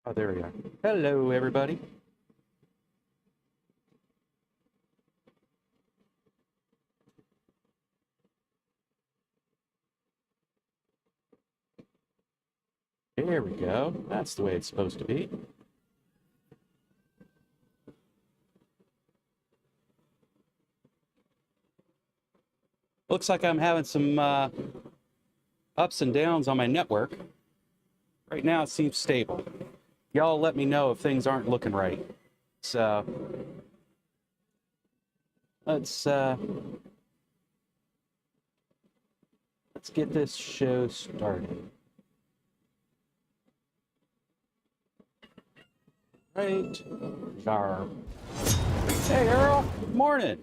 Oh, there we are. Hello, everybody. There we go. That's the way it's supposed to be. Looks like I'm having some ups and downs on my network. Right now it seems stable. Y'all let me know if things aren't looking right. So let's get this show started. Right. Jar. Hey Earl, morning.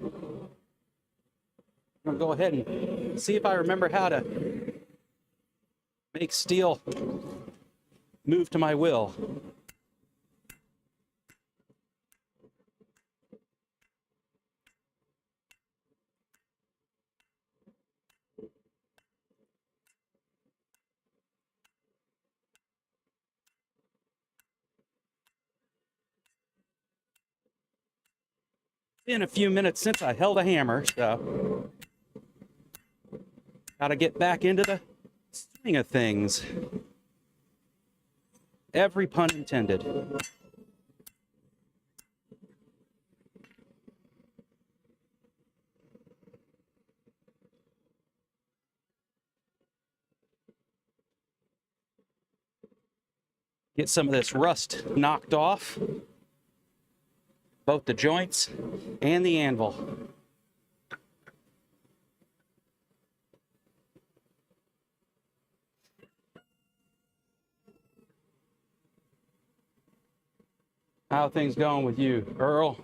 I'm gonna go ahead and see if I remember how to make steel move to my will. Been a few minutes since I held a hammer, so gotta get back into the swing of things. Every pun intended. Get some of this rust knocked off, both the joints and the anvil. How are things going with you, Earl?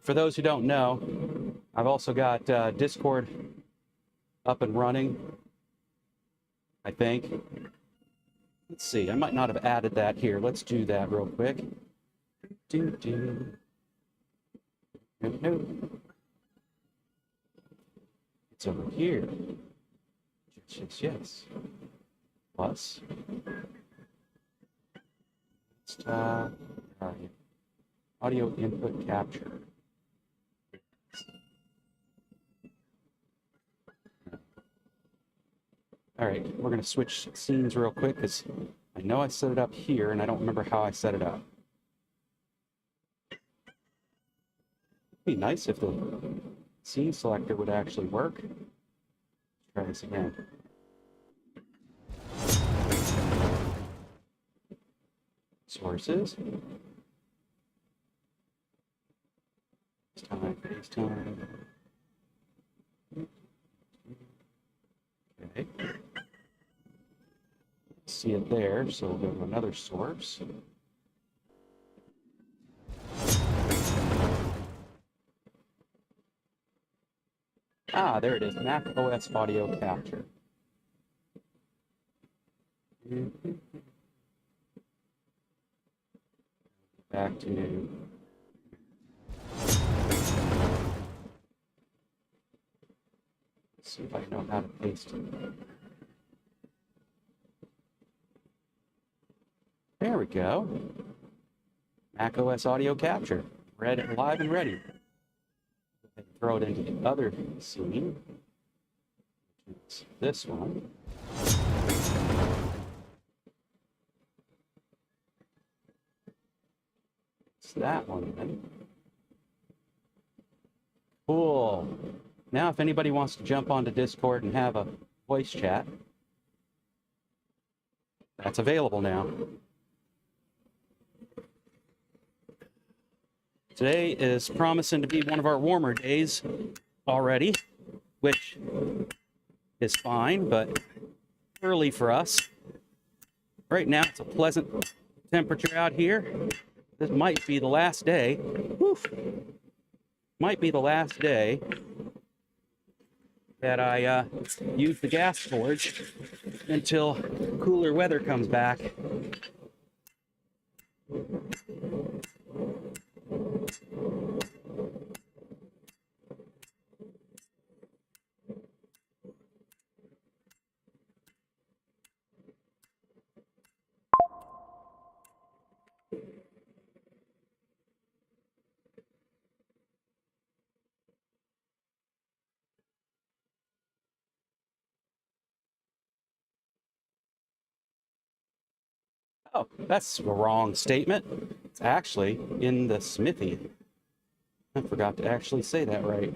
For those who don't know, I've also got Discord up and running, I think. Let's see, I might not have added that here. Let's do that real quick. No. It's over here. Yes. Plus. All right. Audio input capture. All right, we're going to switch scenes real quick because I know I set it up here and I don't remember how I set it up. It'd be nice if the scene selector would actually work. Let's try this again. Sources. FaceTime. Okay. See it there, so we'll go to another source. Ah, there it is, Mac OS audio capture. Back to let's see if I know how to paste it. There we go. Mac OS audio capture. Live and ready. Throw it into the other scene. It's this one. It's that one then. Cool. Now if anybody wants to jump onto Discord and have a voice chat, that's available now. Today is promising to be one of our warmer days already, which is fine, but early for us. Right now, it's a pleasant temperature out here. This might be the last day. Woof. Might be the last day that I use the gas forge until cooler weather comes back. Oh, that's a wrong statement. It's actually in the Smithy. I forgot to actually say that right.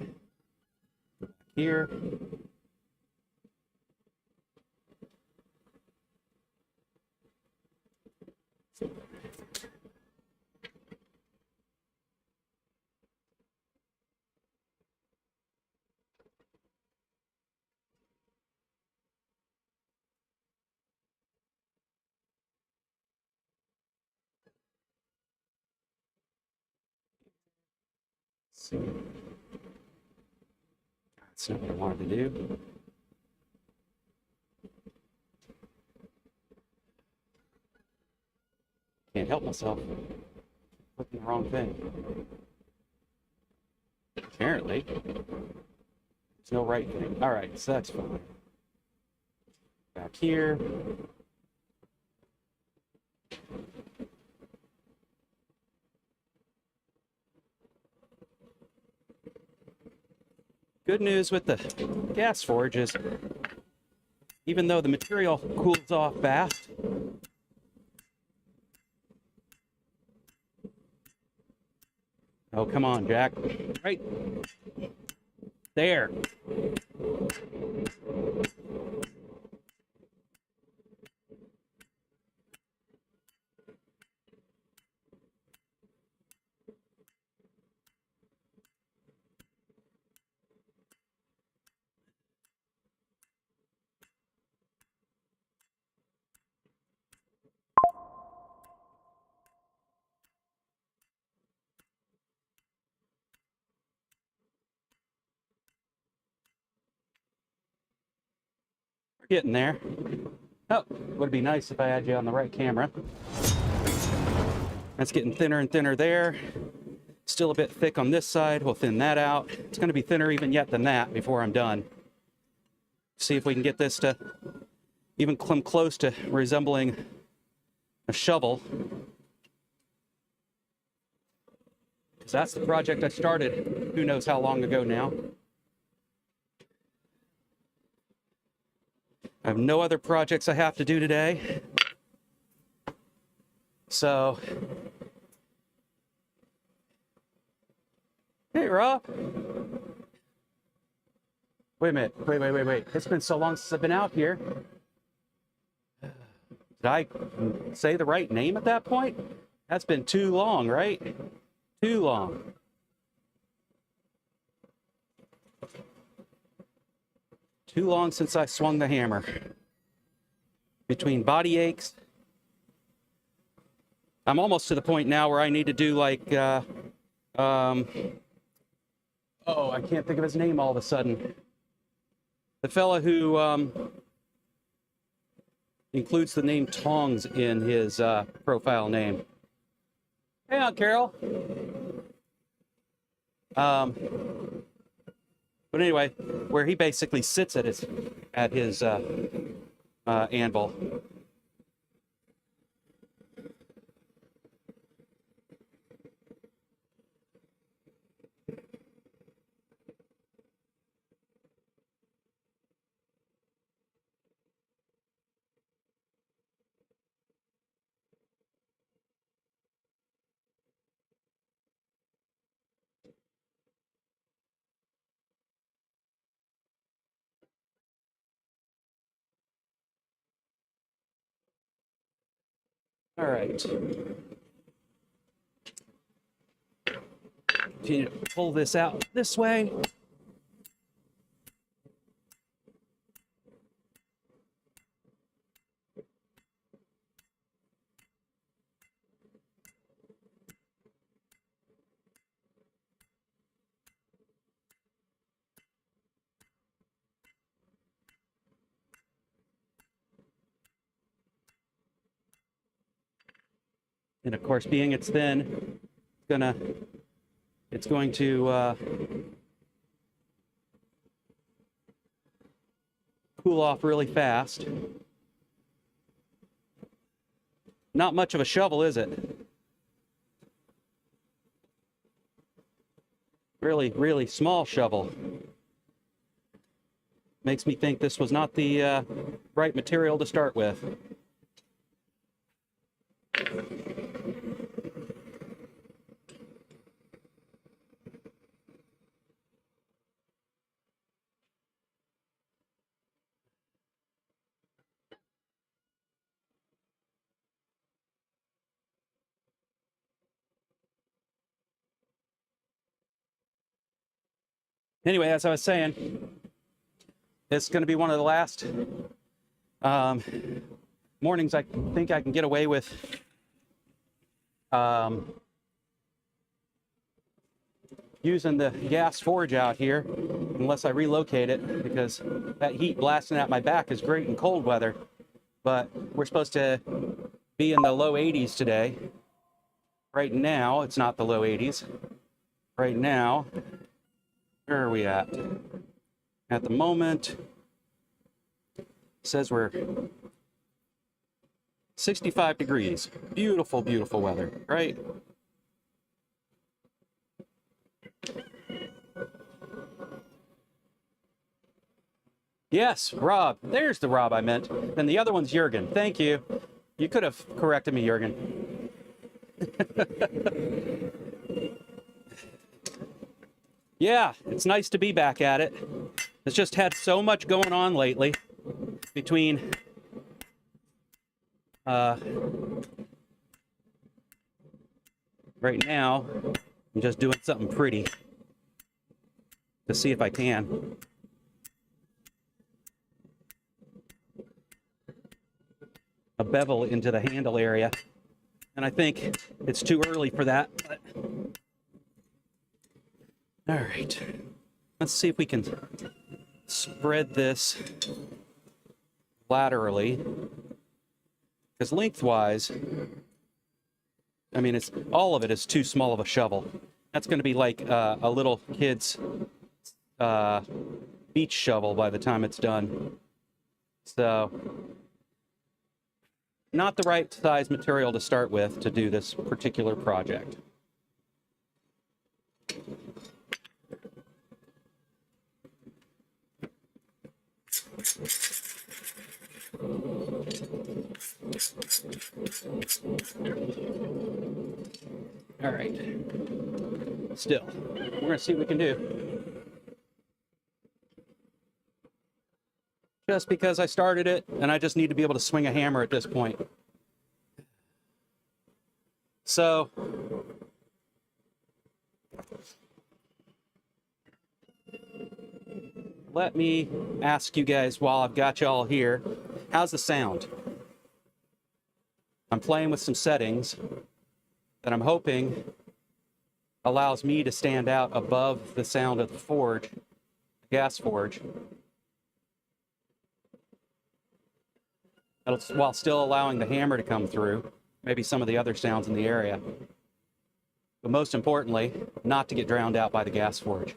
Here. Let's see. That's not what I wanted to do. Can't help myself. Clicking the wrong thing. Apparently. There's no right thing. All right, so that's fine. Back here. Good news with the gas forge is, even though the material cools off fast, oh, come on, Jack. Right there. We're getting there. Oh, would be nice if I had you on the right camera. That's getting thinner and thinner there. Still a bit thick on this side. We'll thin that out. It's going to be thinner even yet than that before I'm done. See if we can get this to even come close to resembling a shovel. Because that's the project I started who knows how long ago now. I have no other projects I have to do today. So, hey, Rob. Wait a minute. Wait. It's been so long since I've been out here. Did I say the right name at that point? That's been too long, right? Too long. Too long since I swung the hammer. Between body aches. I'm almost to the point now where I need to do like, oh, I can't think of his name all of a sudden. The fella who includes the name Tongs in his profile name. Hey, Aunt Carol. But anyway, where he basically sits at his anvil. All right. Continue to pull this out this way. And of course, being it's thin, it's going to cool off really fast. Not much of a shovel, is it? Really small shovel. Makes me think this was not the right material to start with. Anyway, as I was saying, it's going to be one of the last mornings I think I can get away with using the gas forge out here, unless I relocate it, because that heat blasting at my back is great in cold weather. But we're supposed to be in the low 80s today. Right now, it's not the low 80s. Right now, where are we at? At the moment, it says we're 65 degrees. Beautiful, beautiful weather, right? Yes, Rob. There's the Rob I meant. And the other one's Jurgen. Thank you. You could have corrected me, Jurgen. Yeah, it's nice to be back at it. It's just had so much going on lately between right now, I'm just doing something pretty to see if I can. A bevel into the handle area. And I think it's too early for that. But... all right. Let's see if we can spread this laterally. Because lengthwise, I mean, it's all of it is too small of a shovel. That's going to be like a little kid's beach shovel by the time it's done. So, not the right size material to start with to do this particular project. All right. Still, we're going to see what we can do. Just because I started it, and I just need to be able to swing a hammer at this point. So, let me ask you guys while I've got you all here, how's the sound? I'm playing with some settings that I'm hoping allows me to stand out above the sound of the forge, the gas forge, while still allowing the hammer to come through, maybe some of the other sounds in the area. But most importantly, not to get drowned out by the gas forge.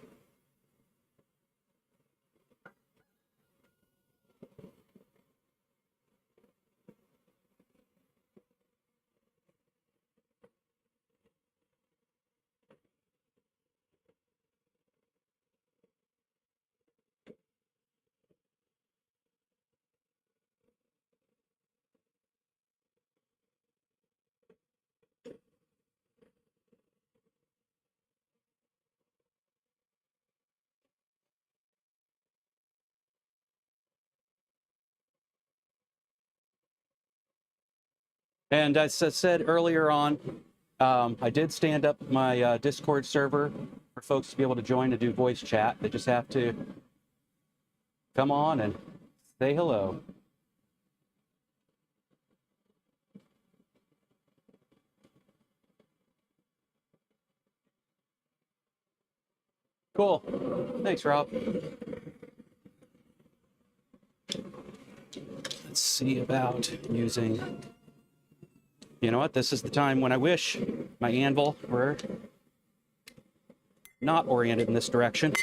And as I said earlier on, I did stand up my Discord server for folks to be able to join to do voice chat. They just have to come on and say hello. Cool. Thanks, Rob. Let's see about using... you know what? This is the time when I wish my anvil were not oriented in this direction.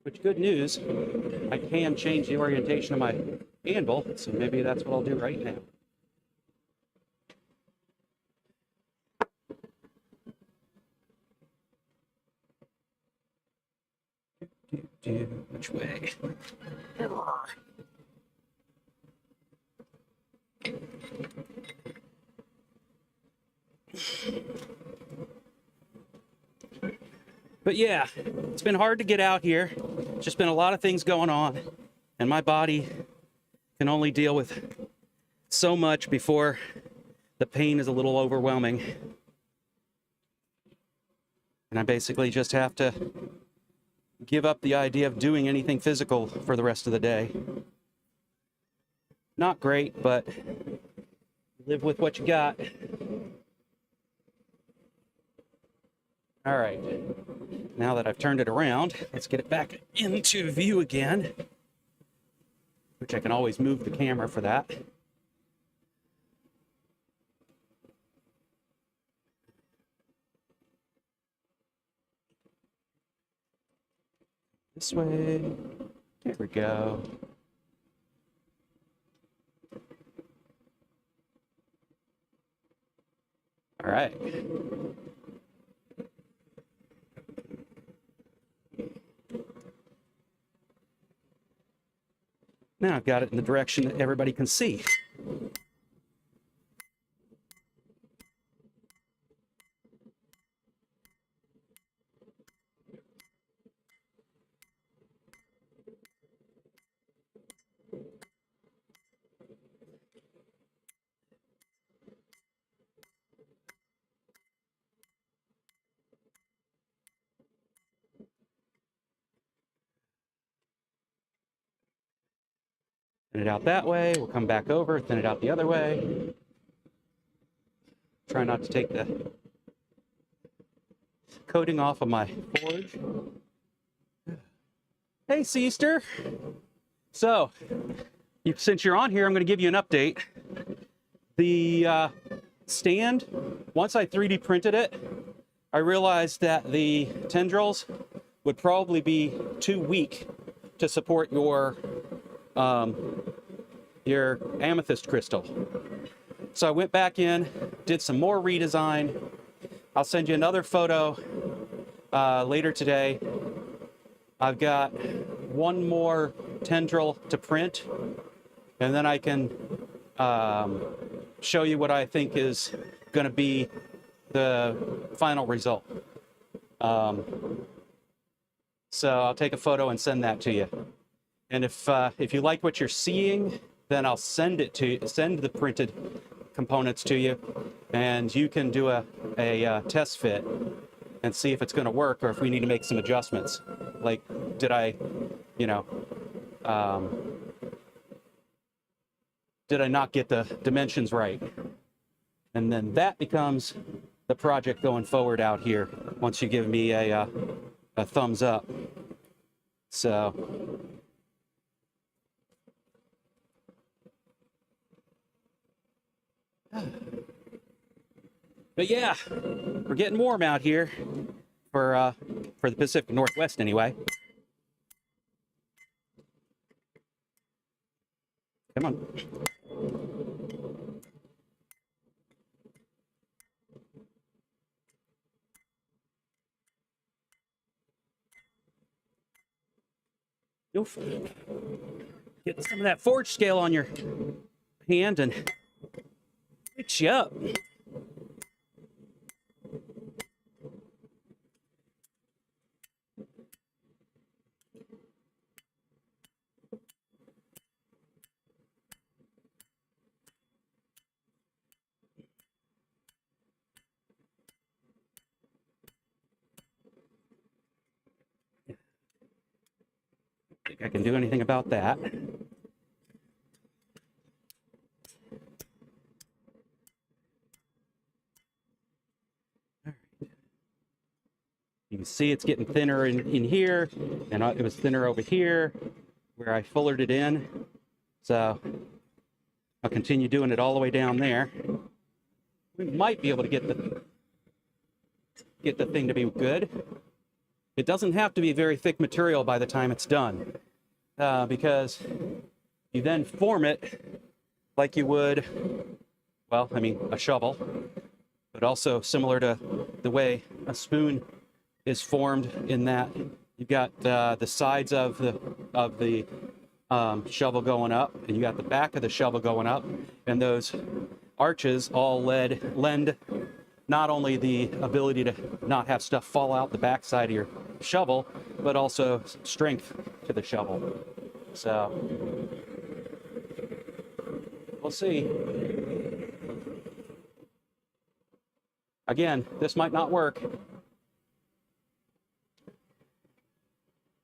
Which, good news, I can change the orientation of my anvil, so maybe that's what I'll do right now. Which way? But yeah, it's been hard to get out here. Just been a lot of things going on, and my body can only deal with so much before the pain is a little overwhelming. And I basically just have to give up the idea of doing anything physical for the rest of the day. Not great, but live with what you got. All right, now that I've turned it around, let's get it back into view again, which I can always move the camera for that. This way. There we go. All right. Now I've got it in the direction that everybody can see. Thin it out that way. We'll come back over, thin it out the other way. Try not to take the coating off of my forge. Hey, Seaster. So, since you're on here, I'm going to give you an update. The stand, once I 3D printed it, I realized that the tendrils would probably be too weak to support your amethyst crystal. So I went back in, did some more redesign. I'll send you another photo later today. I've got one more tendril to print, and then I can show you what I think is going to be the final result. So I'll take a photo and send that to you. And if you like what you're seeing, then I'll send the printed components to you, and you can do a test fit and see if it's going to work or if we need to make some adjustments. Like, did I not get the dimensions right? And then that becomes the project going forward out here once you give me a thumbs up. So. But yeah, we're getting warm out here for the Pacific Northwest anyway. Come on. Oof. Get some of that forge scale on your hand and fix you up. Think I can do anything about that. You can see it's getting thinner in here, and it was thinner over here where I fullered it in. So I'll continue doing it all the way down there. We might be able to get the thing to be good. It doesn't have to be very thick material by the time it's done, because you then form it like you would, well, I mean, a shovel, but also similar to the way a spoon is formed, in that you've got the sides of the shovel going up, and you got the back of the shovel going up, and those arches all lend not only the ability to not have stuff fall out the backside of your shovel, but also strength to the shovel. So we'll see. Again, this might not work.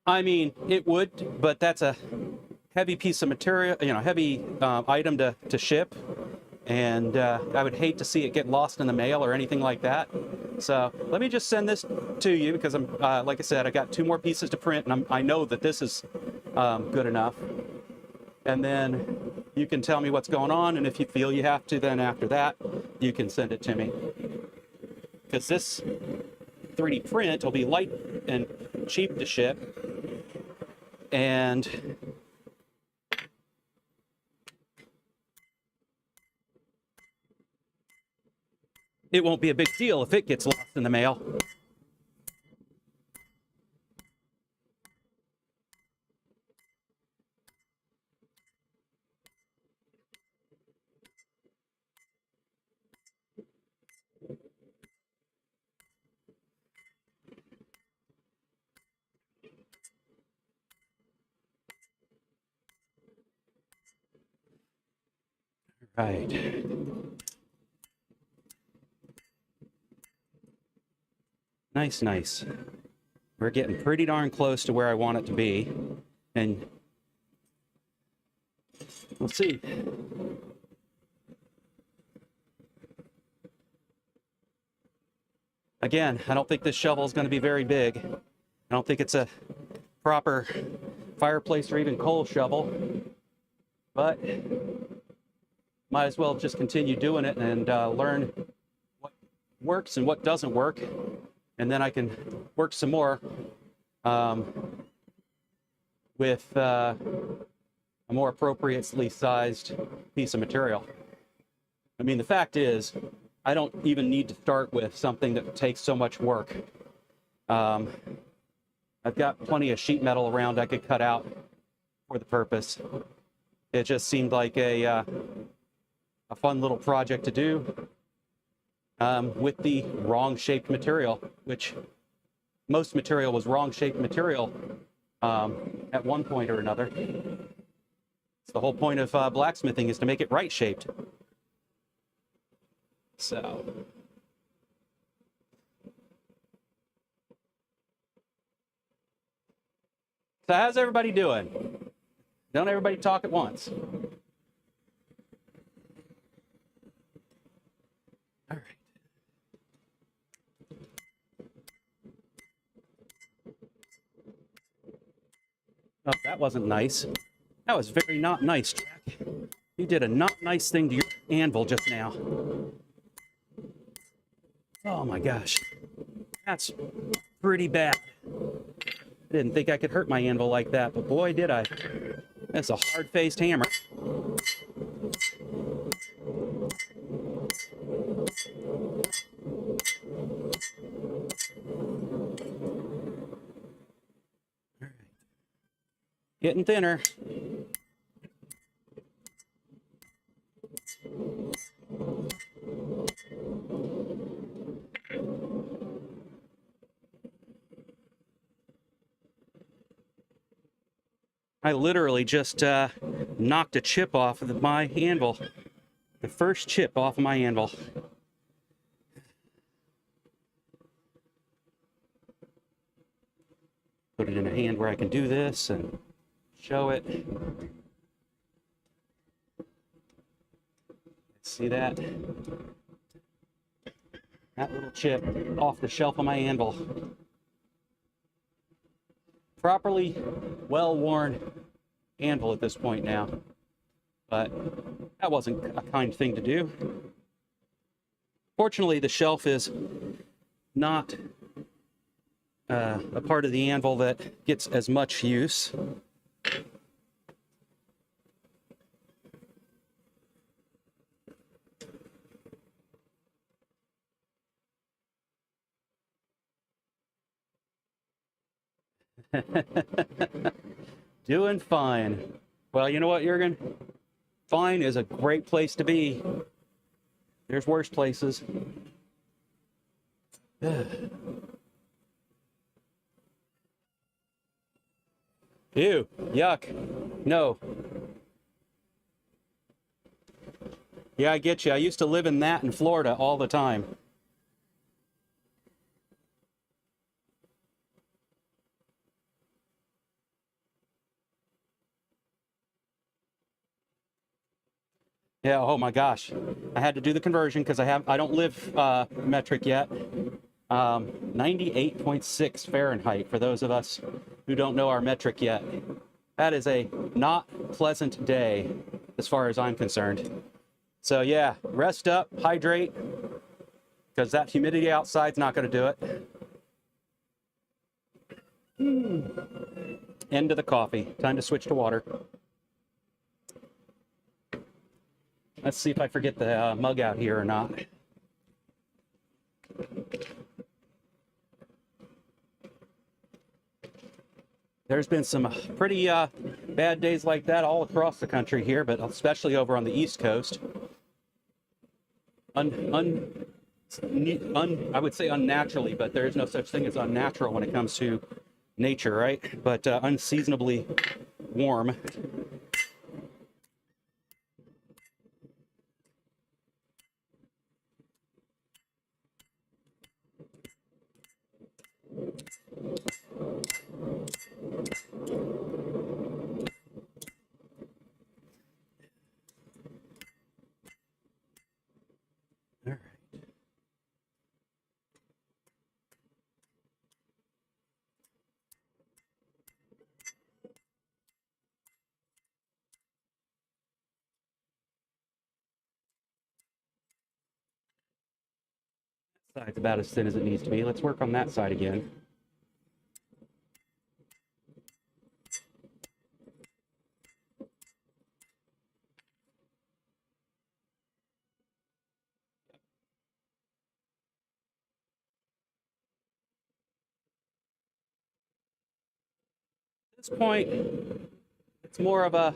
I mean, it would, but that's a heavy piece of material, heavy item to ship. And I would hate to see it get lost in the mail or anything like that. So let me just send this to you because I'm, like I said, I got 2 more pieces to print, and I know that this is good enough. And then you can tell me what's going on, and if you feel you have to, then after that, you can send it to me. Because this 3D print will be light and cheap to ship, and it won't be a big deal if it gets lost in the mail. Right. Nice, nice. We're getting pretty darn close to where I want it to be. And we'll see. Again, I don't think this shovel is going to be very big. I don't think it's a proper fireplace or even coal shovel. But might as well just continue doing it and learn what works and what doesn't work. And then I can work some more with a more appropriately sized piece of material. I mean, the fact is, I don't even need to start with something that takes so much work. I've got plenty of sheet metal around I could cut out for the purpose. It just seemed like a fun little project to do with the wrong shaped material, which most material was wrong shaped material at one point or another. It's the whole point of blacksmithing, is to make it right shaped. So how's everybody doing? Don't everybody talk at once. All right. Oh, that wasn't nice. That was very not nice, Jack. You did a not nice thing to your anvil just now. Oh my gosh. That's pretty bad. I didn't think I could hurt my anvil like that, but boy, did I. That's a hard-faced hammer. Getting thinner. I literally just knocked a chip off of my anvil. The first chip off of my anvil. Put it in a hand where I can do this and show it. See that? That little chip off the shelf of my anvil. Properly well-worn anvil at this point now, but that wasn't a kind thing to do. Fortunately, the shelf is not a part of the anvil that gets as much use. Doing fine. Well, you know what, Jurgen? Fine is a great place to be. There's worse places. Ew, yuck. No. Yeah, I get you. I used to live in that in Florida all the time. Yeah, oh my gosh. I had to do the conversion because I don't live metric yet. 98.6 Fahrenheit for those of us who don't know our metric yet. That is a not pleasant day as far as I'm concerned. So yeah, rest up, hydrate, because that humidity outside's not going to do it. End of the coffee. Time to switch to water. Let's see if I forget the mug out here or not. There's been some pretty bad days like that all across the country here, but especially over on the East Coast. I would say unnaturally, but there is no such thing as unnatural when it comes to nature, right? But unseasonably warm. All right. Side's about as thin as it needs to be. Let's work on that side again. At this point, it's more of a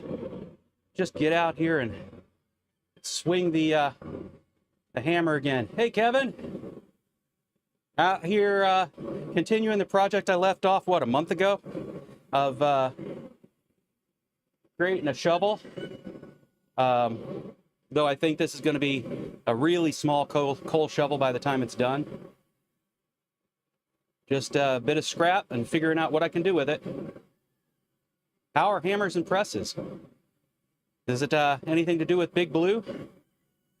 just get out here and swing the hammer again. Hey, Kevin. Out here continuing the project I left off, what, a month ago? Of creating a shovel. Though I think this is going to be a really small coal shovel by the time it's done. Just a bit of scrap and figuring out what I can do with it. How are hammers and presses? Is it anything to do with Big Blue?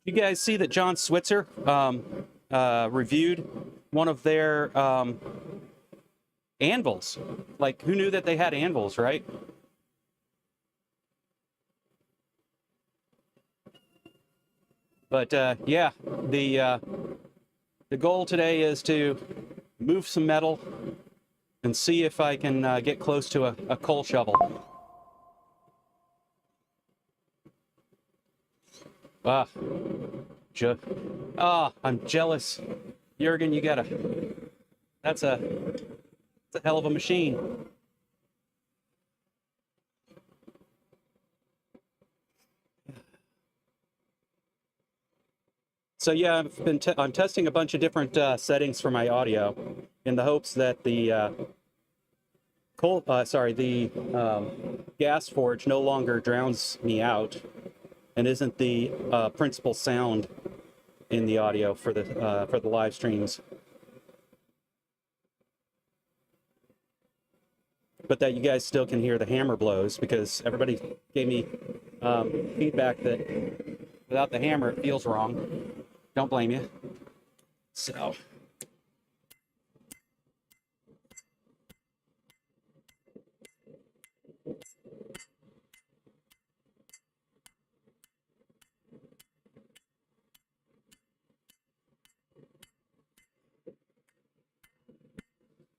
You guys see that John Switzer reviewed one of their anvils? Like, who knew that they had anvils, right? But yeah, the goal today is to move some metal and see if I can get close to a coal shovel. I'm jealous. Jurgen, that's a hell of a machine. So yeah, I'm testing a bunch of different settings for my audio in the hopes that the gas forge no longer drowns me out and isn't the principal sound in the audio for the live streams. But that you guys still can hear the hammer blows, because everybody gave me feedback that without the hammer it feels wrong. Don't blame you. So.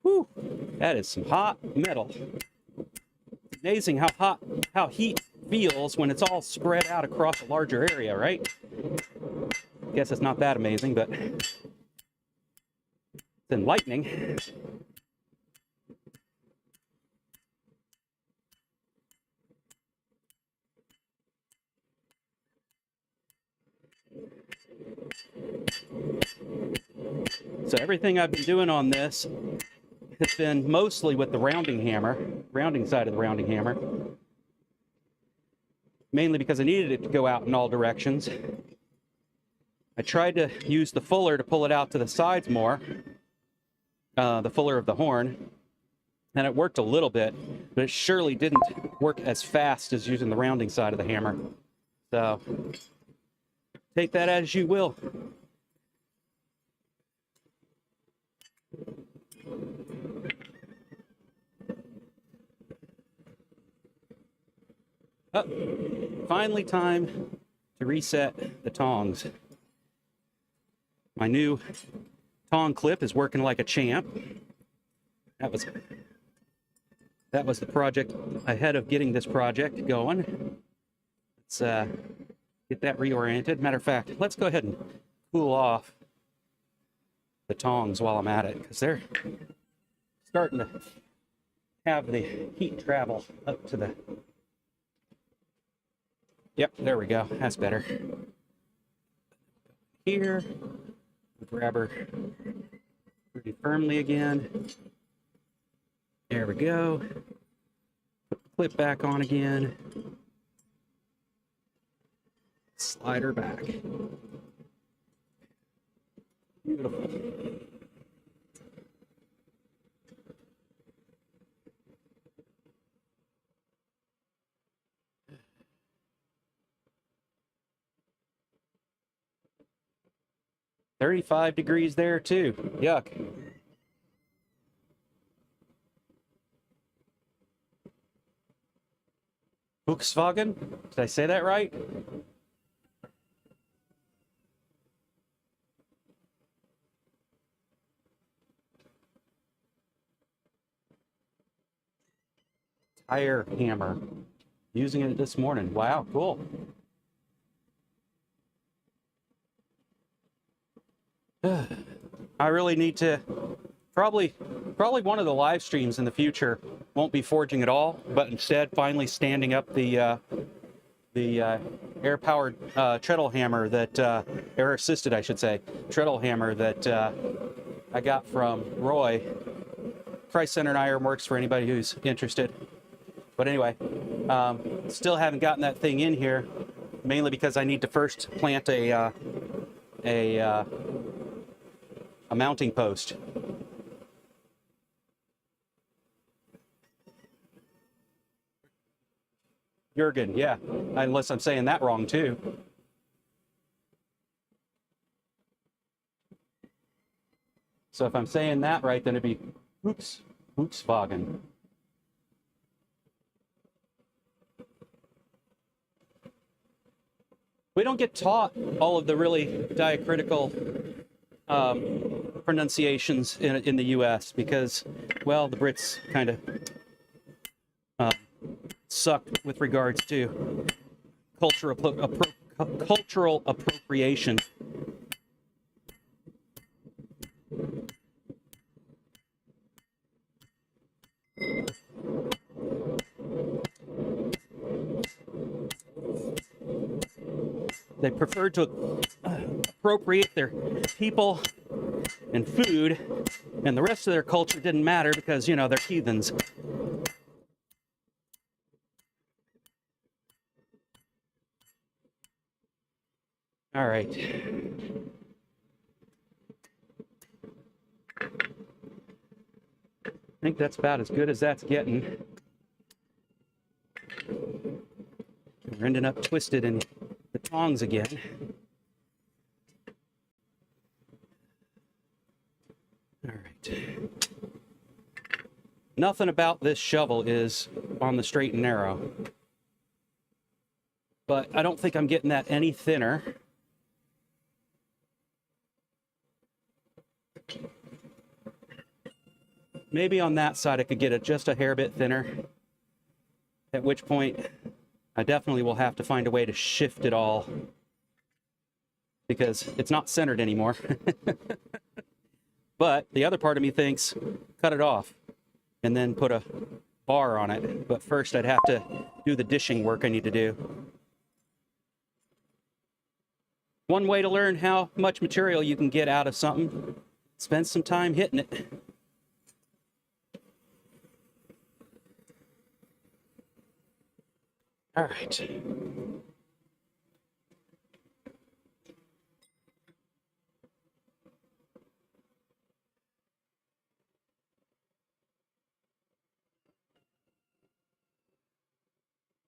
Whew, that is some hot metal. Amazing how heat feels when it's all spread out across a larger area, right? Guess it's not that amazing, but it's enlightening. So everything I've been doing on this has been mostly with the rounding side of the rounding hammer. Mainly because I needed it to go out in all directions. I tried to use the fuller to pull it out to the sides more, the fuller of the horn, and it worked a little bit, but it surely didn't work as fast as using the rounding side of the hammer. So take that as you will. Oh, finally time to reset the tongs. My new tong clip is working like a champ. That was the project ahead of getting this project going. Let's get that reoriented. Matter of fact, let's go ahead and cool off the tongs while I'm at it, because they're starting to have the heat travel up to the... Yep, there we go. That's better. Here, grab her pretty firmly again. There we go. Put the clip back on again. Slide her back. Beautiful. "35 degrees there too. Yuck." Volkswagen? Did I say that right? Tire hammer. Using it this morning. Wow, cool. I really need to probably one of the live streams in the future won't be forging at all, but instead finally standing up the air-powered treadle hammer that air-assisted, I should say, treadle hammer that I got from Roy. Christ Centered Iron Works for anybody who's interested. But anyway, still haven't gotten that thing in here, mainly because I need to first plant a mounting post. Jurgen, yeah, unless I'm saying that wrong too. So if I'm saying that right, then it'd be Volkswagen. We don't get taught all of the really diacritical pronunciations in the U.S. because, well, the Brits kind of suck with regards to cultural appropriation. They prefer to appropriate their people and food, and the rest of their culture didn't matter because, you know, they're heathens. All right. I think that's about as good as that's getting. We're ending up twisted in the tongs again. All right. Nothing about this shovel is on the straight and narrow, but I don't think I'm getting that any thinner. Maybe on that side I could get it just a hair bit thinner, at which point I definitely will have to find a way to shift it all because it's not centered anymore. But the other part of me thinks, cut it off and then put a bar on it. But first I'd have to do the dishing work I need to do. One way to learn how much material you can get out of something, spend some time hitting it. All right.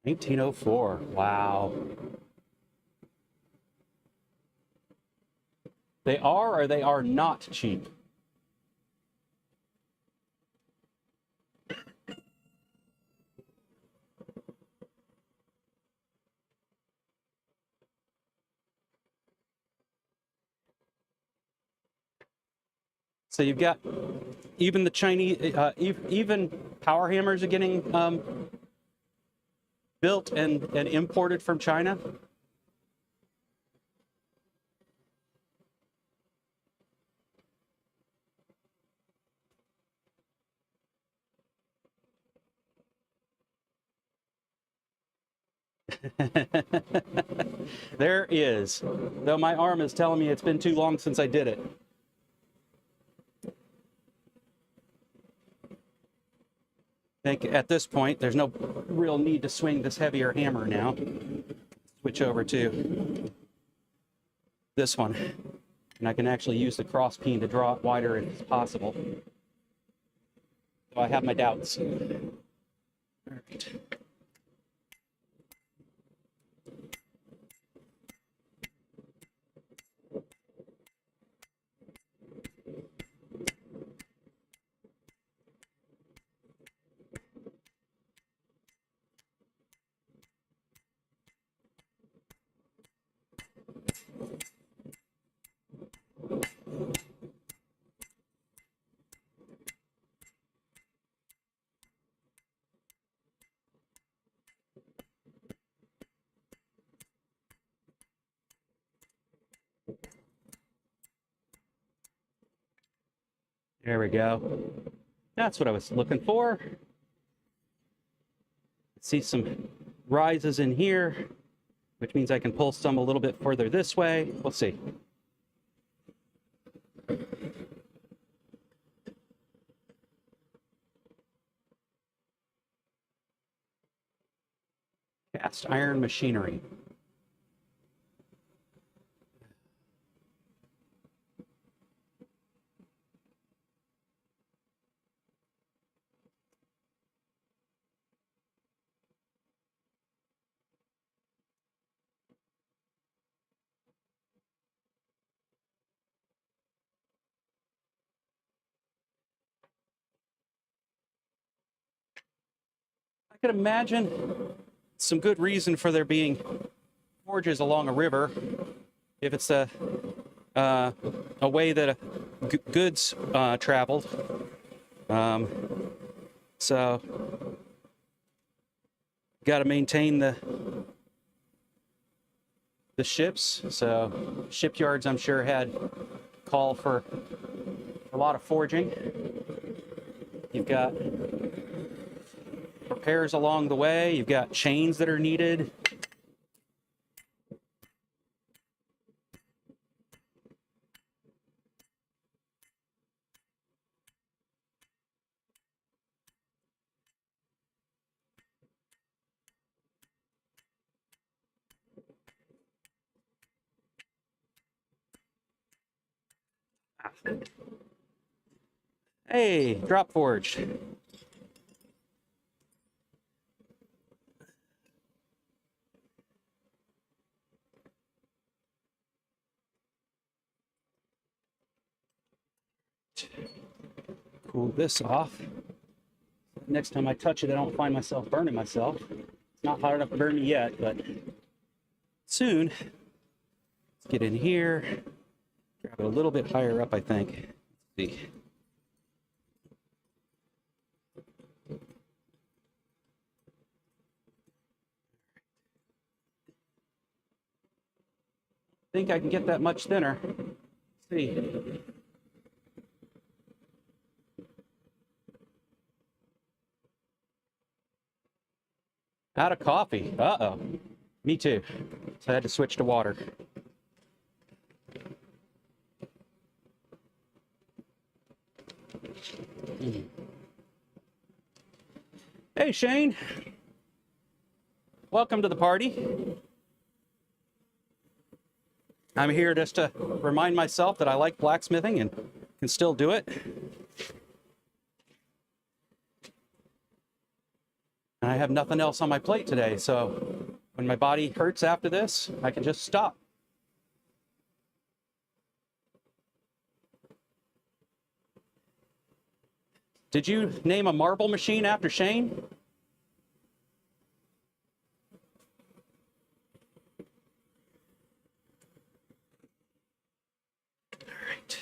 $1904. Wow. They are or they are not cheap? So you've got even the Chinese, even power hammers are getting built and imported from China. There is, though my arm is telling me it's been too long since I did it. I think at this point, there's no real need to swing this heavier hammer now. Switch over to this one. And I can actually use the cross peen to draw it wider if possible. So I have my doubts. All right. There we go. That's what I was looking for. See some rises in here, which means I can pull some a little bit further this way. We'll see. Cast iron machinery. I can imagine some good reason for there being forges along a river if it's a way that goods traveled. So got to maintain the ships. So shipyards, I'm sure, had call for a lot of forging. You've got repairs along the way. You've got chains that are needed. Hey, drop forged. Cool this off. Next time I touch it, I don't find myself burning myself. It's not hot enough to burn me yet, but soon. Let's get in here. Grab it a little bit higher up, I think. Let's see. I think I can get that much thinner. Let's see. Out of coffee. Uh-oh. Me too. So I had to switch to water. Hey, Shane. Welcome to the party. I'm here just to remind myself that I like blacksmithing and can still do it. And I have nothing else on my plate today, so when my body hurts after this, I can just stop. Did you name a marble machine after Shane? All right.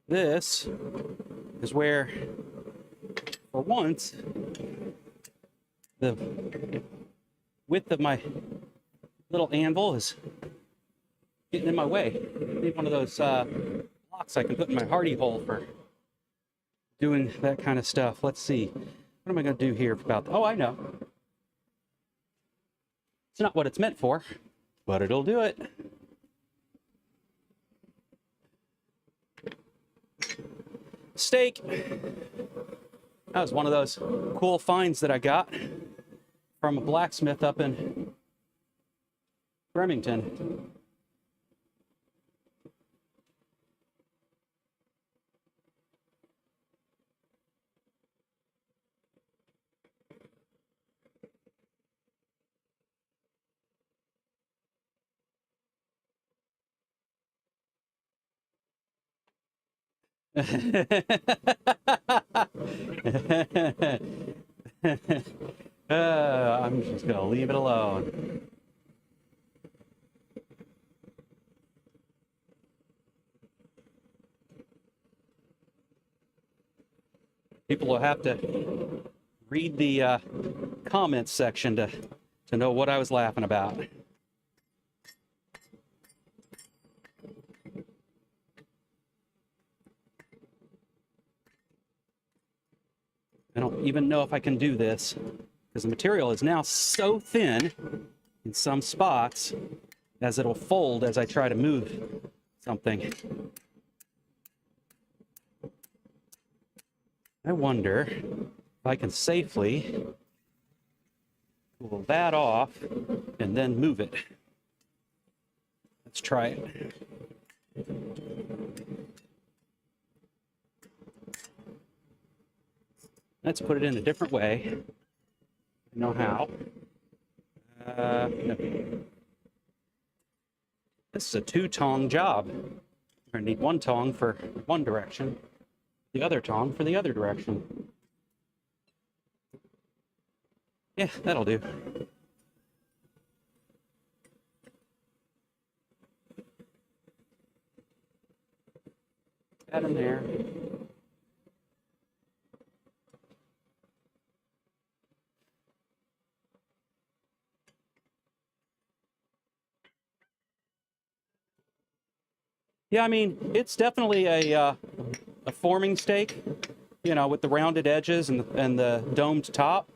This is where, for once, the width of my little anvil is getting in my way. I need one of those blocks I can put in my hardy hole for doing that kind of stuff. Let's see. What am I going to do here about? Oh, I know. It's not what it's meant for, but it'll do it. Steak. That was one of those cool finds that I got from a blacksmith up in Remington. I'm just gonna leave it alone. People will have to read the comments section to know what I was laughing about. I don't even know if I can do this because the material is now so thin in some spots as it'll fold as I try to move something. I wonder if I can safely pull that off and then move it. Let's try it. Let's put it in a different way. I know how. No. This is a two-tong job. I need one tong for one direction, the other tong for the other direction. Yeah, that'll do. Add them there. Yeah, I mean, it's definitely a forming steak, you know, with the rounded edges and the domed top.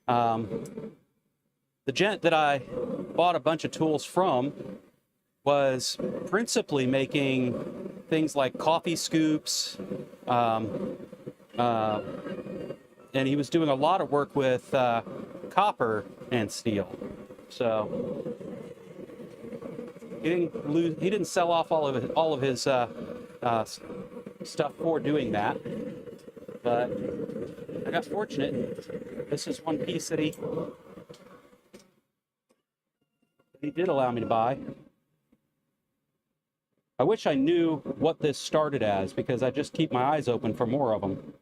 The gent that I bought a bunch of tools from was principally making things like coffee scoops, and he was doing a lot of work with copper and steel. So he didn't sell off all of his stuff for doing that, but I got fortunate. This is one piece that he did allow me to buy. I wish I knew what this started as because I just keep my eyes open for more of them.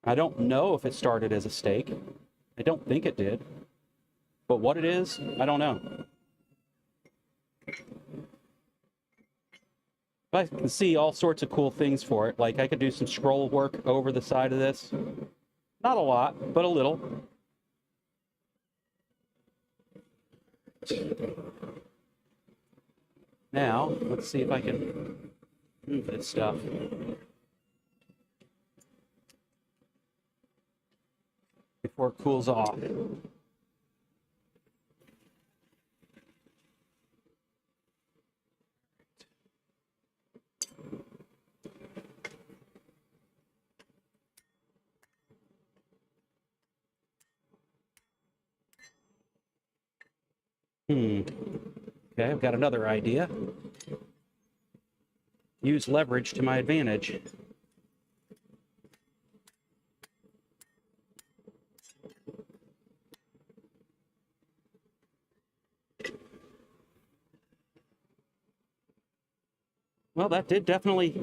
I don't know if it started as a steak. I don't think it did. But what it is, I don't know. But I can see all sorts of cool things for it. Like I could do some scroll work over the side of this. Not a lot, but a little. Now, let's see if I can move this stuff. Before it cools off. Okay, I've got another idea. Use leverage to my advantage. Well, that did definitely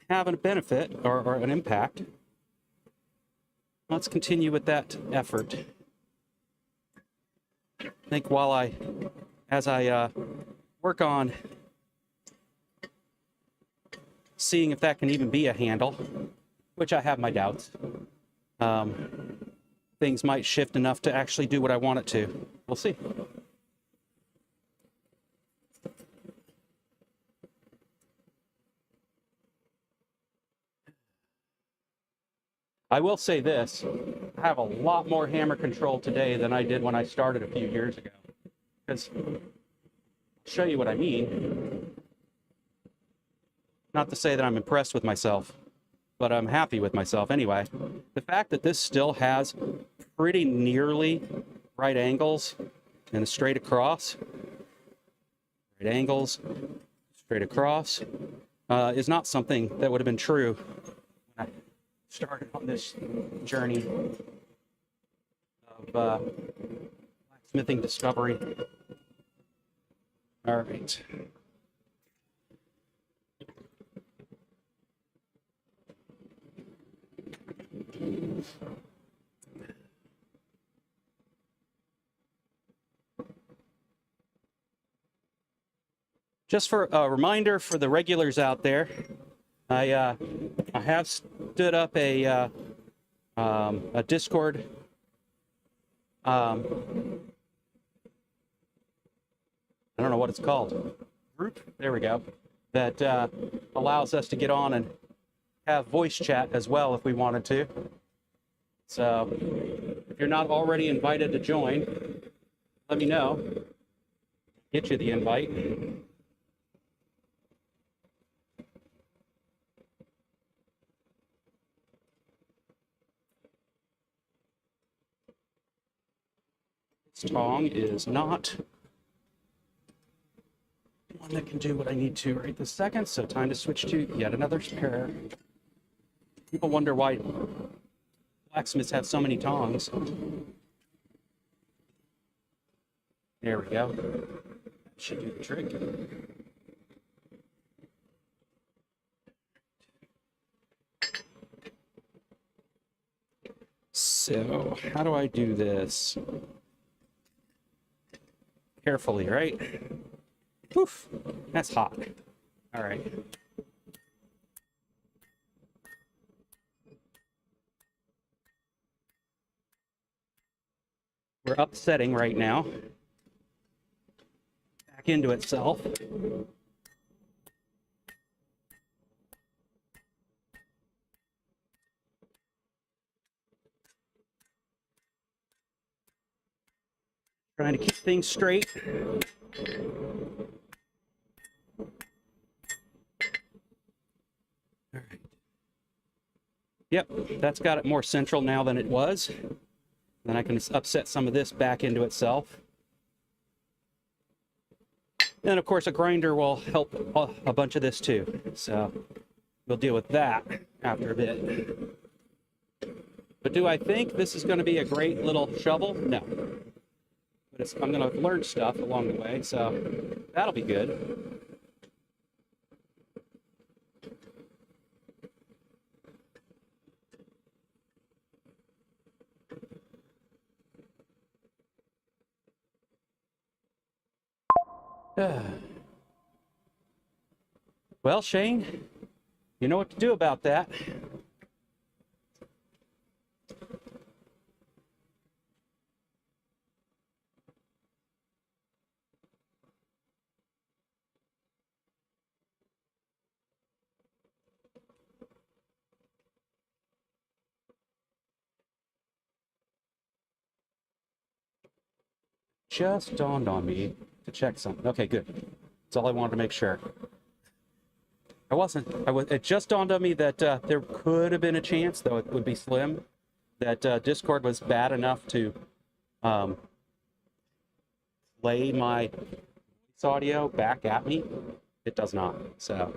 have a benefit or an impact. Let's continue with that effort. I think as I work on seeing if that can even be a handle, which I have my doubts, things might shift enough to actually do what I want it to. We'll see. I will say this, I have a lot more hammer control today than I did when I started a few years ago. Because, I'll show you what I mean. Not to say that I'm impressed with myself, but I'm happy with myself anyway. The fact that this still has pretty nearly right angles and straight across, right angles, straight across, is not something that would have been true when I started on this journey of blacksmithing discovery. All right. Just for a reminder for the regulars out there, I have stood up a Discord I don't know what it's called, group, there we go, that allows us to get on and have voice chat as well if we wanted to. So if you're not already invited to join, let me know, get you the invite. This tong is not one that can do what I need to right this second, so time to switch to yet another pair. People wonder why blacksmiths have so many tongs. There we go. That should do the trick. So, how do I do this? Carefully, right? Oof, that's hot. All right. We're upsetting right now. Back into itself. Trying to keep things straight. All right. Yep, that's got it more central now than it was. Then I can upset some of this back into itself. And of course, a grinder will help a bunch of this too. So we'll deal with that after a bit. But do I think this is going to be a great little shovel? No. But I'm going to learn stuff along the way, so that'll be good. Well, Shane, you know what to do about that. just dawned on me to check something. Okay, good. That's all I wanted to make sure. It just dawned on me that there could have been a chance, though it would be slim, that Discord was bad enough to play my voice audio back at me. It does not, so.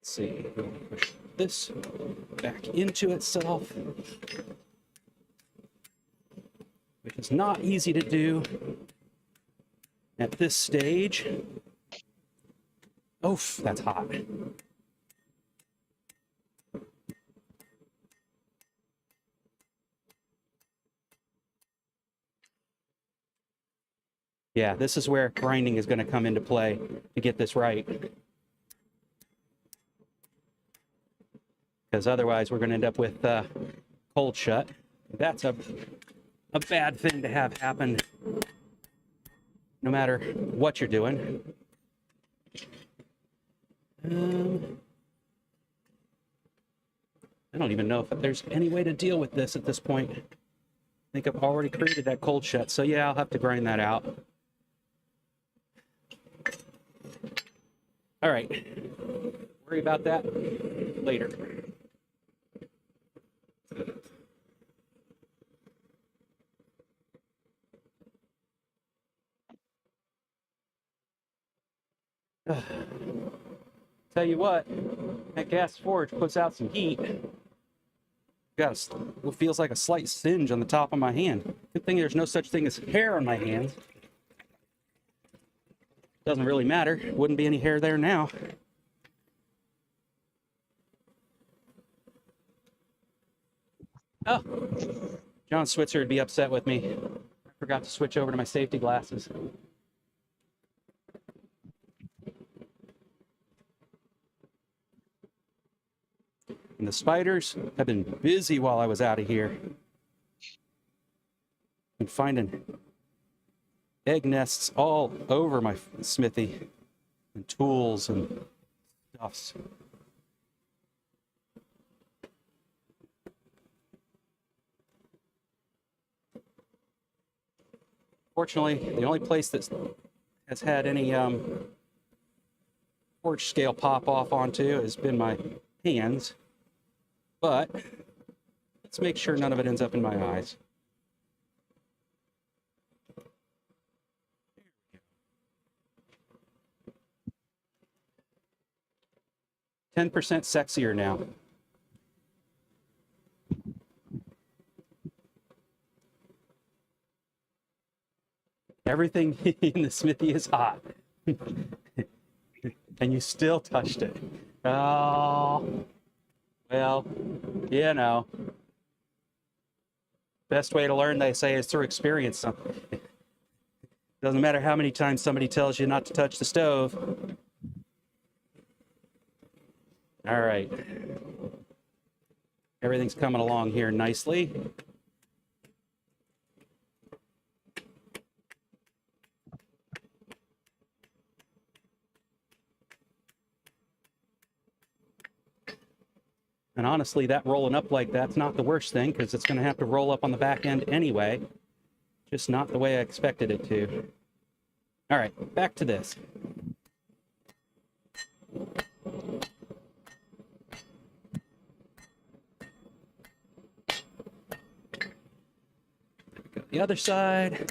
Let's see, we'll push this back into itself, which is not easy to do at this stage. Oof, that's hot. Yeah, this is where grinding is going to come into play to get this right. Because otherwise we're going to end up with cold shut. That's a bad thing to have happen no matter what you're doing. I don't even know if there's any way to deal with this at this point. I think I've already created that cold shut, so yeah, I'll have to grind that out. All right, worry about that later. Tell you what, that gas forge puts out some heat. Got what feels like a slight singe on the top of my hand. Good thing there's no such thing as hair on my hands. Doesn't really matter. Wouldn't be any hair there now. Oh, John Switzer would be upset with me. I forgot to switch over to my safety glasses. And the spiders have been busy while I was out of here. Been finding egg nests all over my smithy, and tools and stuffs. Fortunately, the only place that has had any forge scale pop off onto has been my hands. But let's make sure none of it ends up in my eyes. 10% sexier now. Everything in the smithy is hot. And you still touched it. Oh, well, you know. Best way to learn, they say, is through experience. Doesn't matter how many times somebody tells you not to touch the stove. All right. Everything's coming along here nicely. And honestly, that rolling up like that's not the worst thing, because it's going to have to roll up on the back end anyway. Just not the way I expected it to. All right, back to this. Go the other side.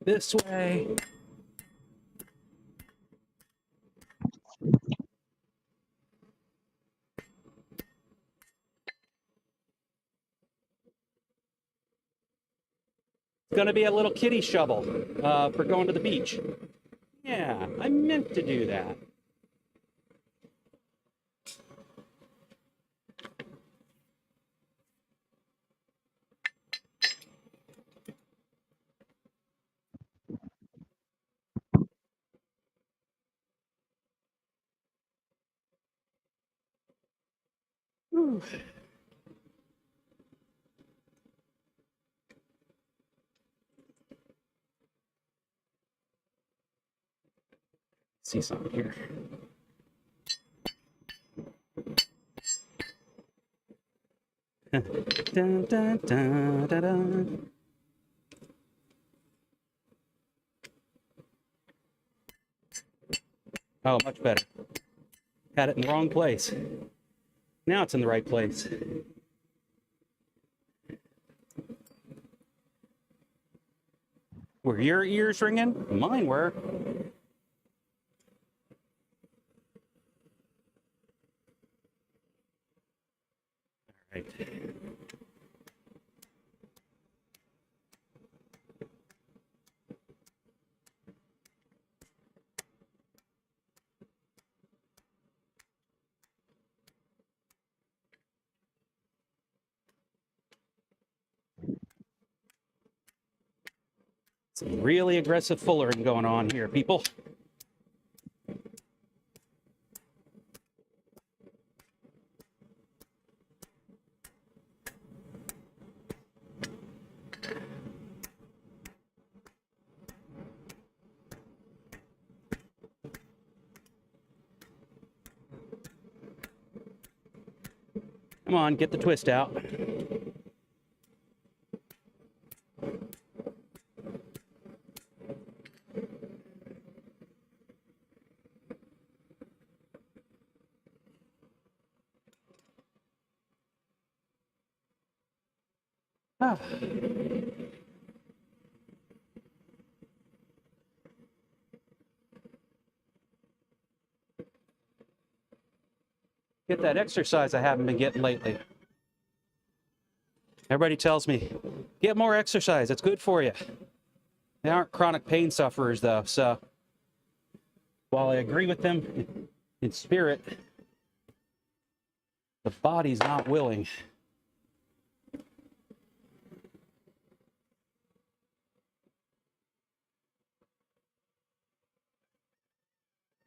This way. It's going to be a little kitty shovel for going to the beach. Yeah, I meant to do that. Whew. See something here. Dun, dun, dun, dun, dun. Oh, much better. Had it in the wrong place. Now it's in the right place. Were your ears ringing? Mine were. All right. Some really aggressive fullering going on here, people. Come on, get the twist out. Ah. Get that exercise I haven't been getting lately. Everybody tells me, get more exercise, it's good for you. They aren't chronic pain sufferers though, so while I agree with them in spirit, the body's not willing.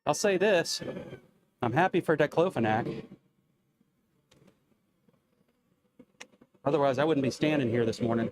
I'll say this, I'm happy for diclofenac. Otherwise, I wouldn't be standing here this morning.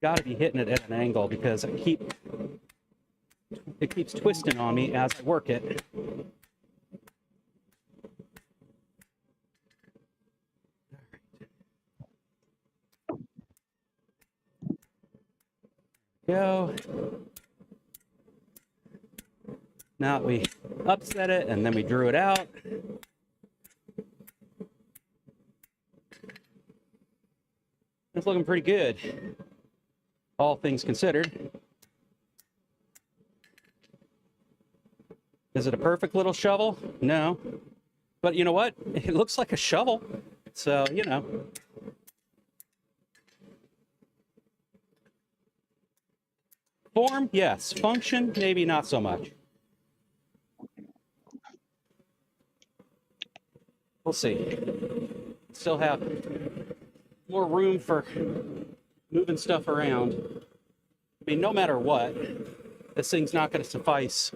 Got to be hitting it at an angle because it keeps twisting on me as I work it. Go. Now we upset it and then we drew it out. It's looking pretty good, all things considered. Is it a perfect little shovel? No. But you know what? It looks like a shovel. So, you know. Form, yes. Function, maybe not so much. We'll see. Still have more room for moving stuff around. I mean, no matter what, this thing's not going to suffice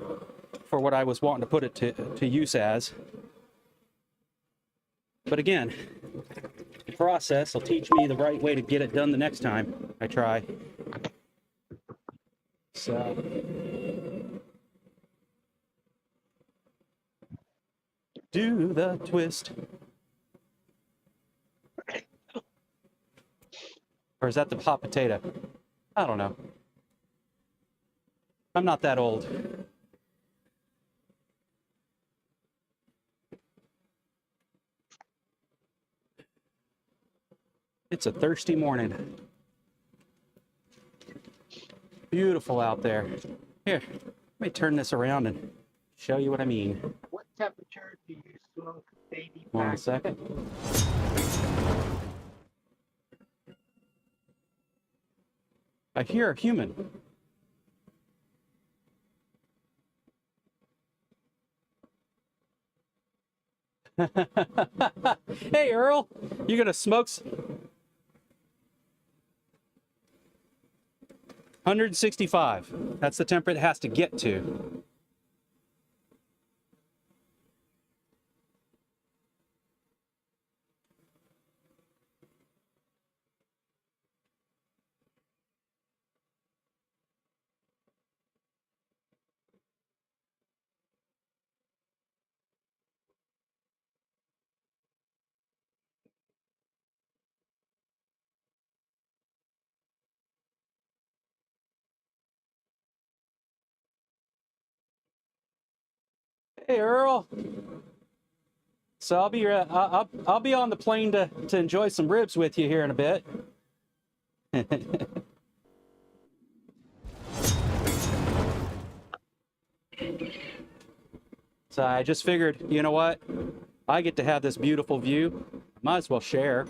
for what I was wanting to put it to use as. But again, the process will teach me the right way to get it done the next time I try. So, do the twist. Or is that the hot potato? I don't know. I'm not that old. It's a thirsty morning. Beautiful out there. Here, come Let me turn this around and show you what I mean. What temperature do you smoke baby One back? second. I hear a human. Hey, Earl, you gonna smoke? 165. That's the temperature it has to get to. Hey, Earl. So I'll be on the plane to enjoy some ribs with you here in a bit. So I just figured, you know what? I get to have this beautiful view. Might as well share.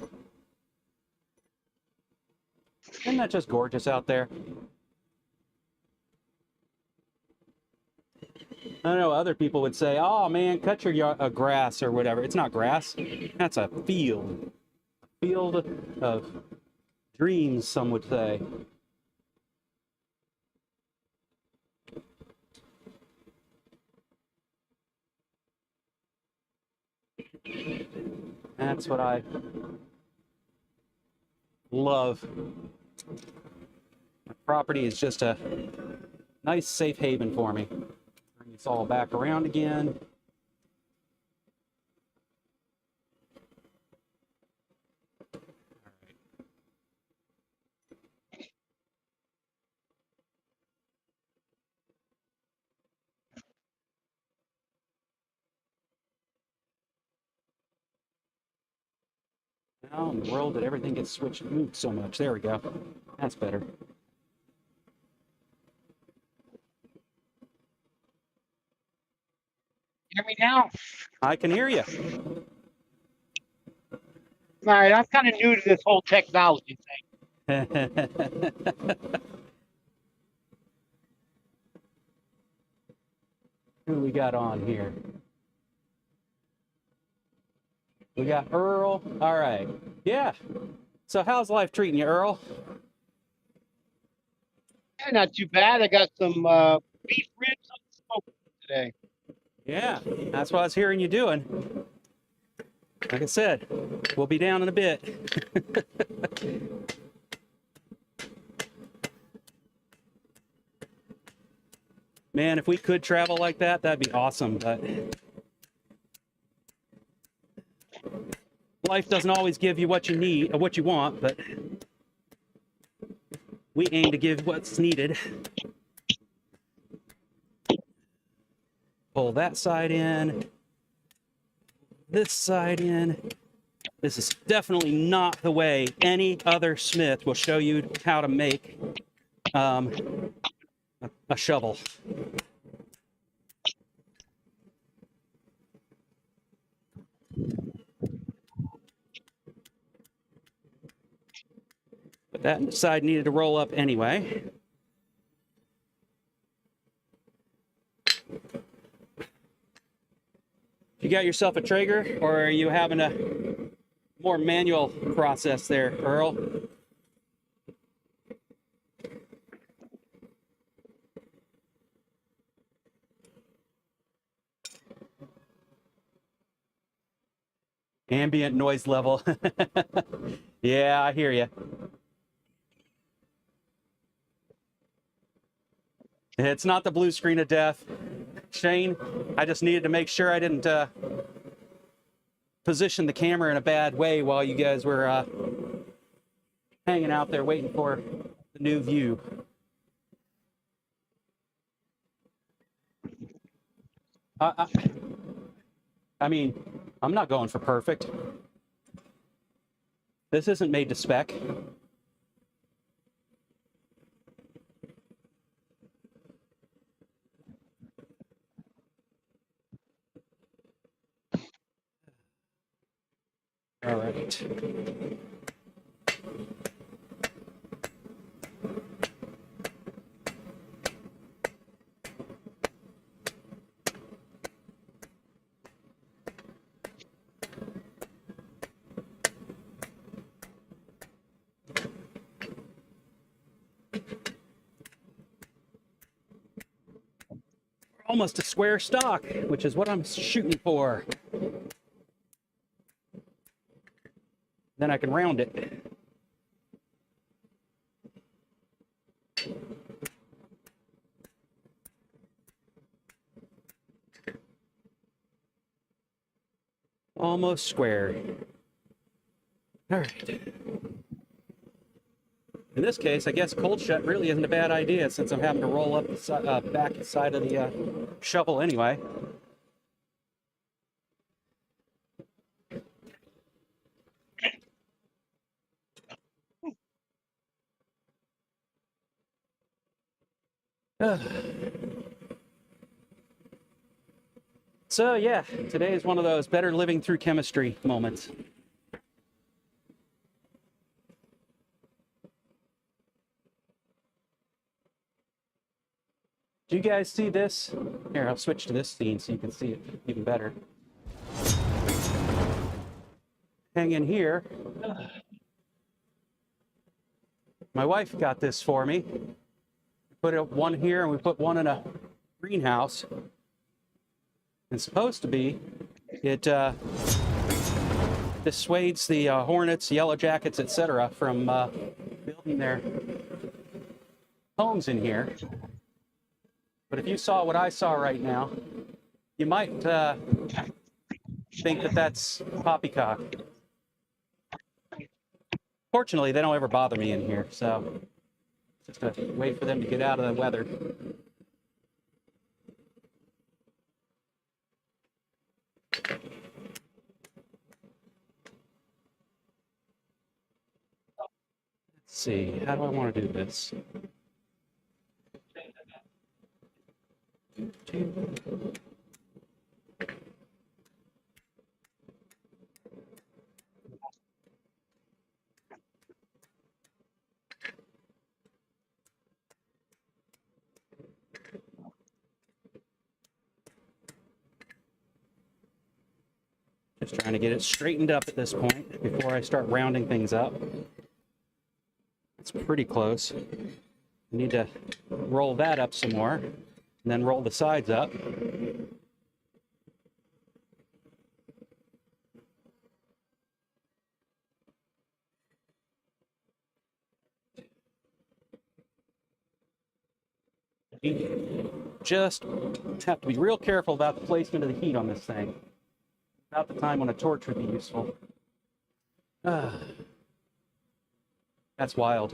Isn't that just gorgeous out there? I know other people would say, "Oh man, cut your grass or whatever." It's not grass. That's a field. Field of dreams, some would say. That's what I love. My property is just a nice safe haven for me. Bring this all back around again. How in the world did everything get switched moved so much? There we go. That's better. Hear me now? I can hear you. All right, I'm kind of new to this whole technology thing. Who we got on here? We got Earl. All right. Yeah. So how's life treating you, Earl? Yeah, not too bad. I got some beef ribs on the smoke today. Yeah, that's what I was hearing you doing. Like I said, we'll be down in a bit. Man, if we could travel like that, that'd be awesome, but life doesn't always give you what you need or what you want, but we aim to give what's needed. Pull that side in, this side in. This is definitely not the way any other smith will show you how to make a shovel. But that side needed to roll up anyway. You got yourself a Traeger, or are you having a more manual process there, Earl? Ambient noise level. Yeah, I hear you. It's not the blue screen of death. Shane, I just needed to make sure I didn't position the camera in a bad way while you guys were hanging out there waiting for the new view. I mean, I'm not going for perfect. This isn't made to spec. All right. Almost a square stock, which is what I'm shooting for. Then I can round it. Almost square. All right. In this case, I guess cold shut really isn't a bad idea since I'm having to roll up the back side of the shovel anyway. So yeah, today is one of those better living through chemistry moments. Do you guys see this? Here, I'll switch to this scene so you can see it even better. Hang in here. My wife got this for me. We put one here and we put one in a greenhouse. It's supposed to be, it dissuades the hornets, yellow jackets, etc. from building their homes in here. But if you saw what I saw right now, you might think that that's poppycock. Fortunately, they don't ever bother me in here, so just to wait for them to get out of the weather. Let's see, how do I want to do this? Just trying to get it straightened up at this point before I start rounding things up. It's pretty close. I need to roll that up some more, and then roll the sides up. You just have to be real careful about the placement of the heat on this thing. About the time when a torch would be useful. That's wild.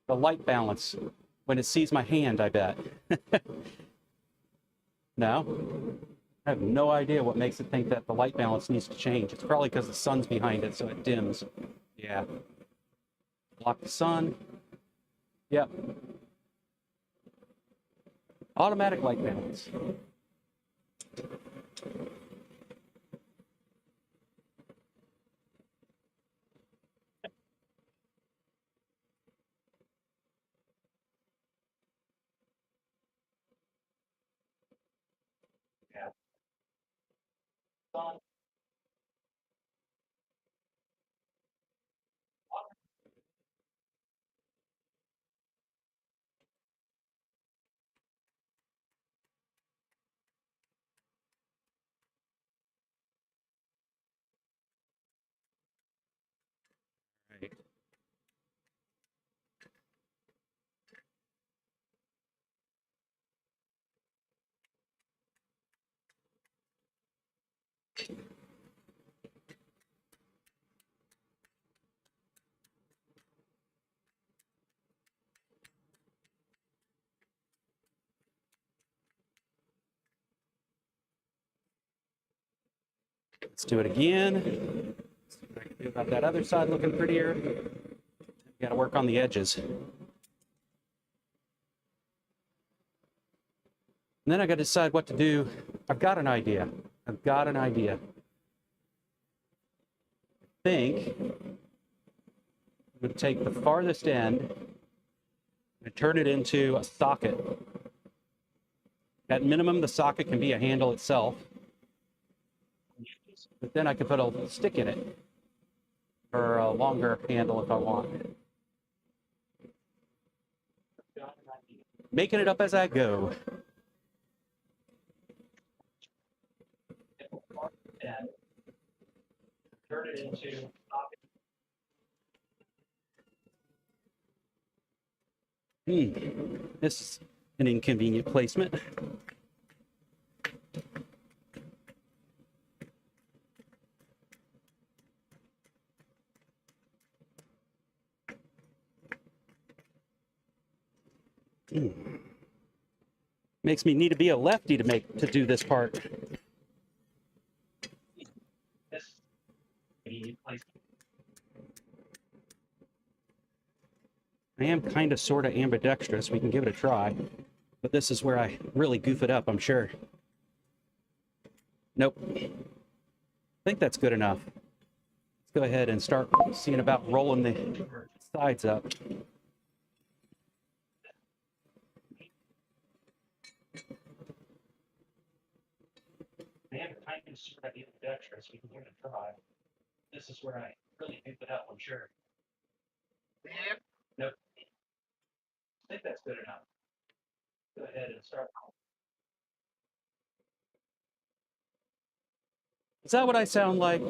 The light balance when it sees my hand, I bet. No? I have no idea what makes it think that the light balance needs to change. It's probably because the sun's behind it, so it dims. Yeah. Block the sun. Yep. Automatic light balance. Yeah. Right. Let's do it again. See what I can do about that other side looking prettier. Got to work on the edges. And then I got to decide what to do. I've got an idea. think I'm going to take the farthest end and turn it into a socket. At minimum, the socket can be a handle itself, but then I can put a stick in it or a longer handle if I want. Making it up as I go. Turn it into this is an inconvenient placement. Makes me need to be a lefty to do this part. I am kind of sort of ambidextrous. We can give it a try. But this is where I really goof it up, I'm sure. Nope. I think that's good enough. Let's go ahead and start seeing about rolling the sides up. I am kind of sort of ambidextrous. We can give it a try. This is where I really goof it up, I'm sure. Yep. Nope. I think that's good enough. Go ahead and start. Is that what I sound like?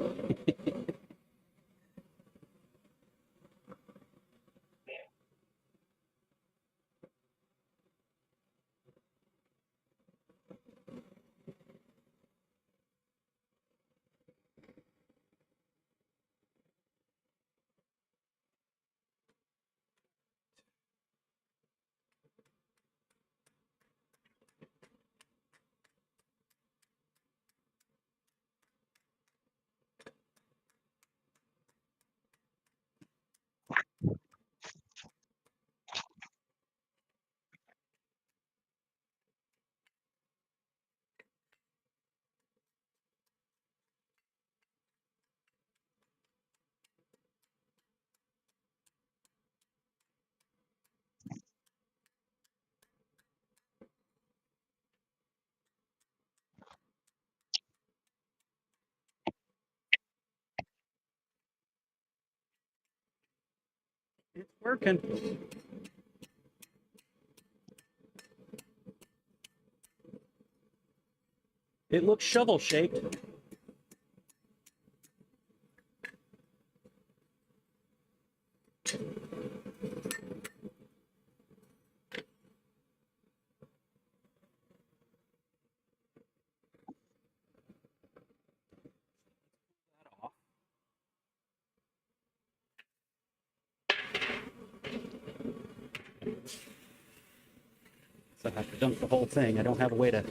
It's working. It looks shovel shaped. So I have to dump the whole thing. I don't have a way to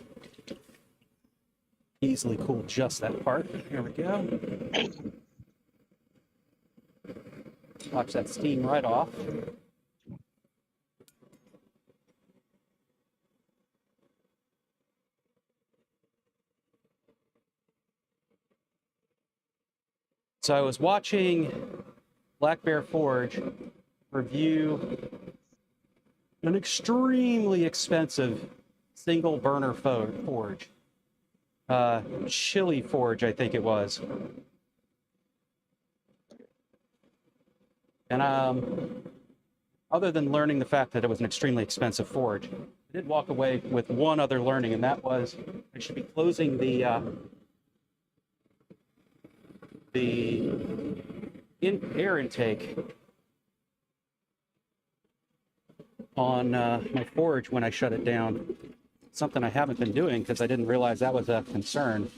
easily cool just that part. Here we go. Watch that steam right off. So I was watching Black Bear Forge review an extremely expensive single burner forge. Chili Forge, I think it was. And other than learning the fact that it was an extremely expensive forge, I did walk away with one other learning, and that was I should be closing the air intake on my forge when I shut it down. Something I haven't been doing because I didn't realize that was a concern.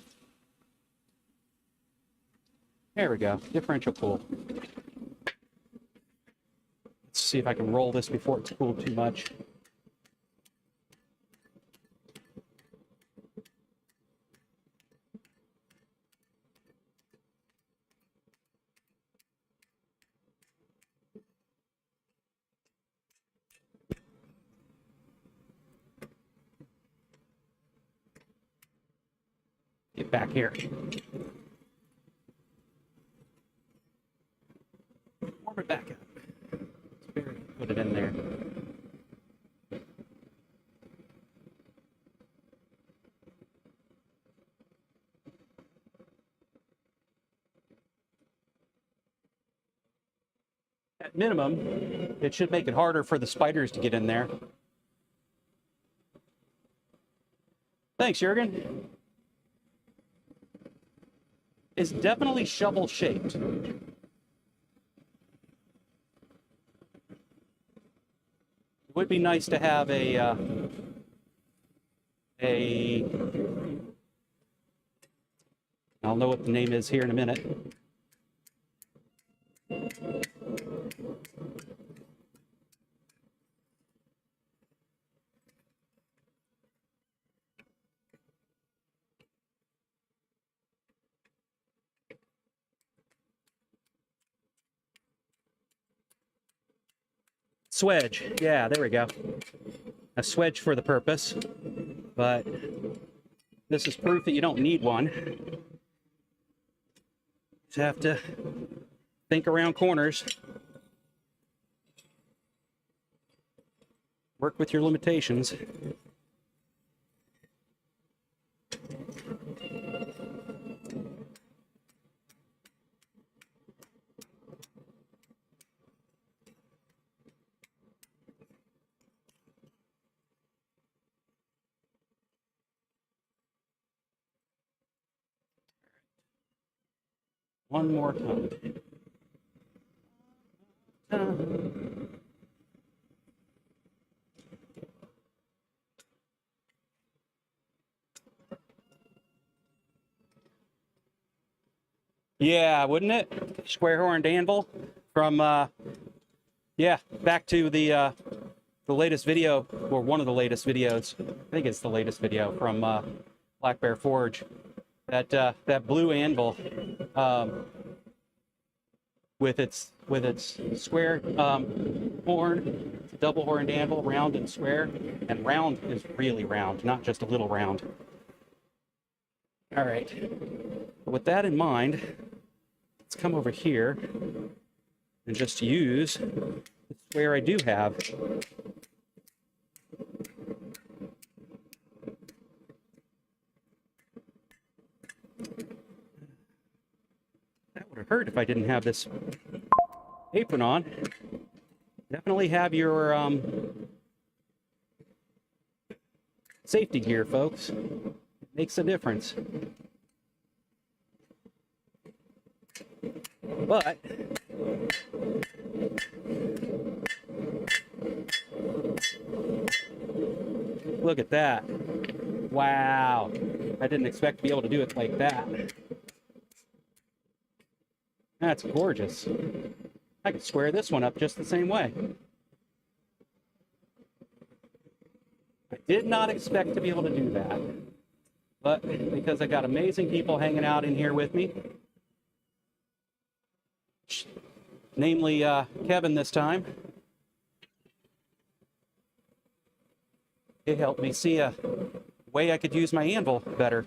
There we go, differential cool. Let's see if I can roll this before it's cooled too much. Get back here. Put it back up. Put it in there. At minimum, it should make it harder for the spiders to get in there. Thanks, Jurgen. It's definitely shovel shaped. It would be nice to have I'll know what the name is here in a minute. Swedge, yeah, there we go. A swedge for the purpose, but this is proof that you don't need one. Just have to think around corners. Work with your limitations. One more time. Yeah, wouldn't it? Square horned anvil from yeah, back to the latest video, or one of the latest videos. I think it's the latest video from Black Bear Forge. That blue anvil with its square horn, it's a double horned anvil, round and square, and round is really round, not just a little round. All right. With that in mind, let's come over here and just use the square I do have. That would have hurt if I didn't have this apron on. Definitely have your safety gear, folks. It makes a difference. But look at that. Wow. I didn't expect to be able to do it like that. That's gorgeous. I could square this one up just the same way. I did not expect to be able to do that. But because I got amazing people hanging out in here with me, namely Kevin this time, it helped me see a way I could use my anvil better.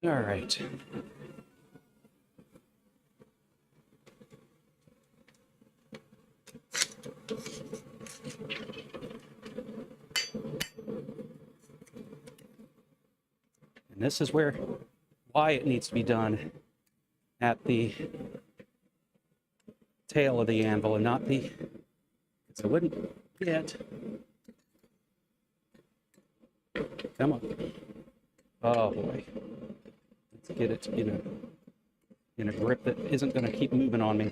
All right. And this is why it needs to be done at the tail of the anvil and not the, because I wouldn't get, come on. Oh boy. Let's get it in a grip that isn't going to keep moving on me.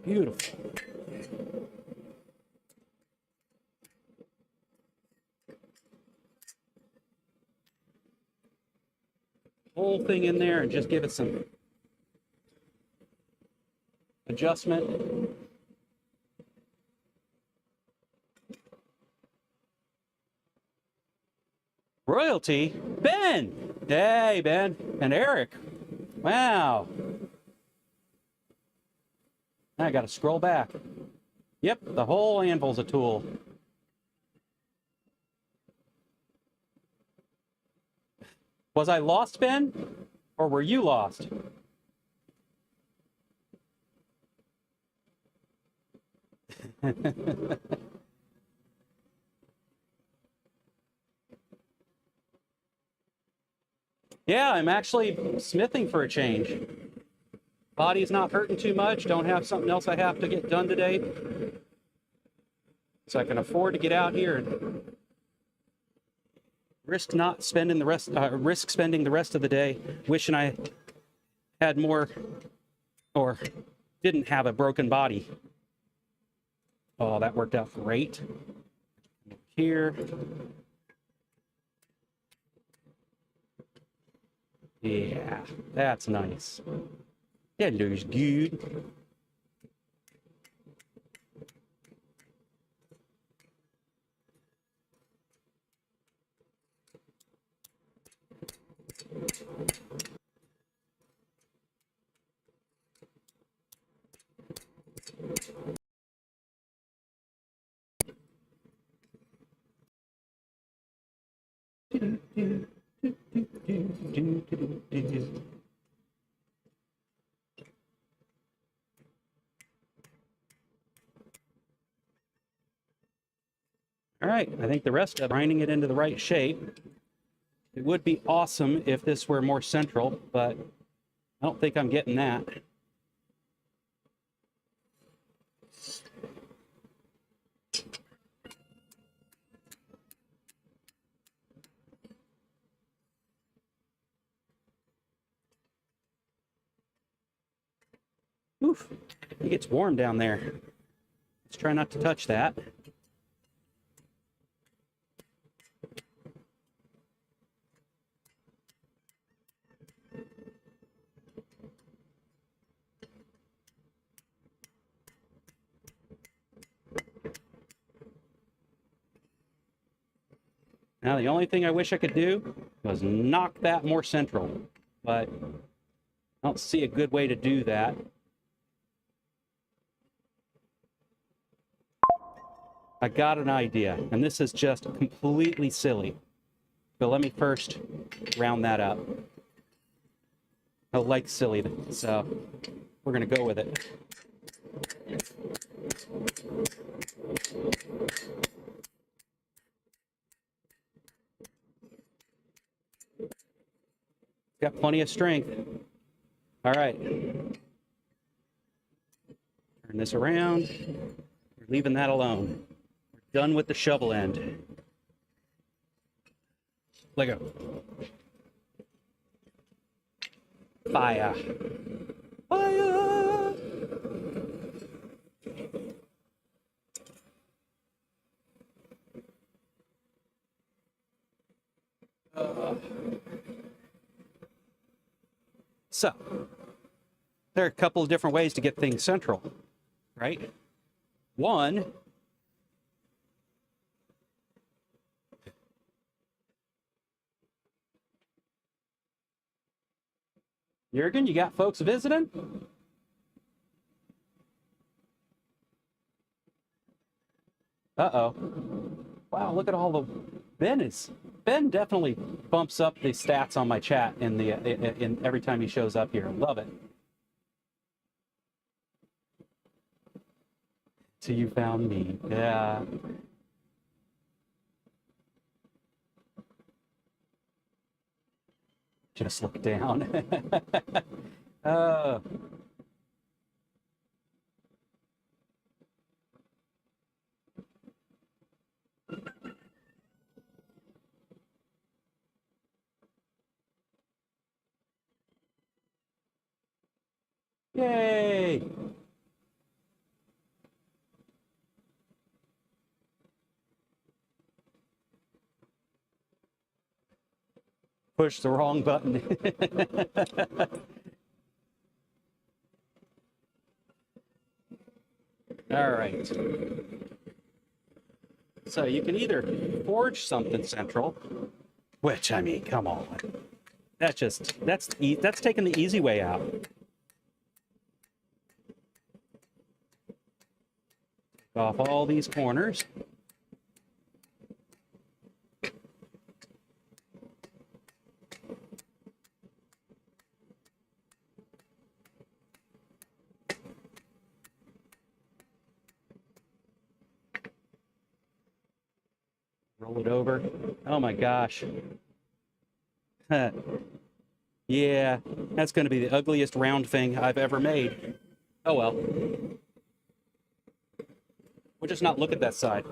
Beautiful. Whole thing in there and just give it some adjustment. Royalty? Ben! Hey, Ben. And Eric. Wow. I got to scroll back. Yep, the whole anvil's a tool. Was I lost, Ben? Or were you lost? Yeah, I'm actually smithing for a change. Body's not hurting too much. Don't have something else I have to get done today. So I can afford to get out here and risk spending the rest of the day wishing I had more or didn't have a broken body. Oh, that worked out great. Here. Yeah, that's nice. That looks good. All right, I think the rest of grinding it into the right shape. It would be awesome if this were more central, but I don't think I'm getting that. Oof, it gets warm down there. Let's try not to touch that. Now, the only thing I wish I could do was knock that more central, but I don't see a good way to do that. I got an idea, and this is just completely silly. But let me first round that up. I like silly, so we're going to go with it. Got plenty of strength. All right. Turn this around. We're leaving that alone. We're done with the shovel end. Let go. Fire. Fire! So, there are a couple of different ways to get things central, right? One, Jurgen, you got folks visiting? Uh-oh. Wow, look at all the Ben definitely bumps up the stats on my chat in every time he shows up here. Love it. Till you found me. Yeah. Just look down. uh, Yay! Push the wrong button. All right. So you can either forge something central, which, I mean, come on. That's taking the easy way out. Take off all these corners. Roll it over. Oh my gosh. Yeah, that's going to be the ugliest round thing I've ever made. Oh well. We'll just not look at that side.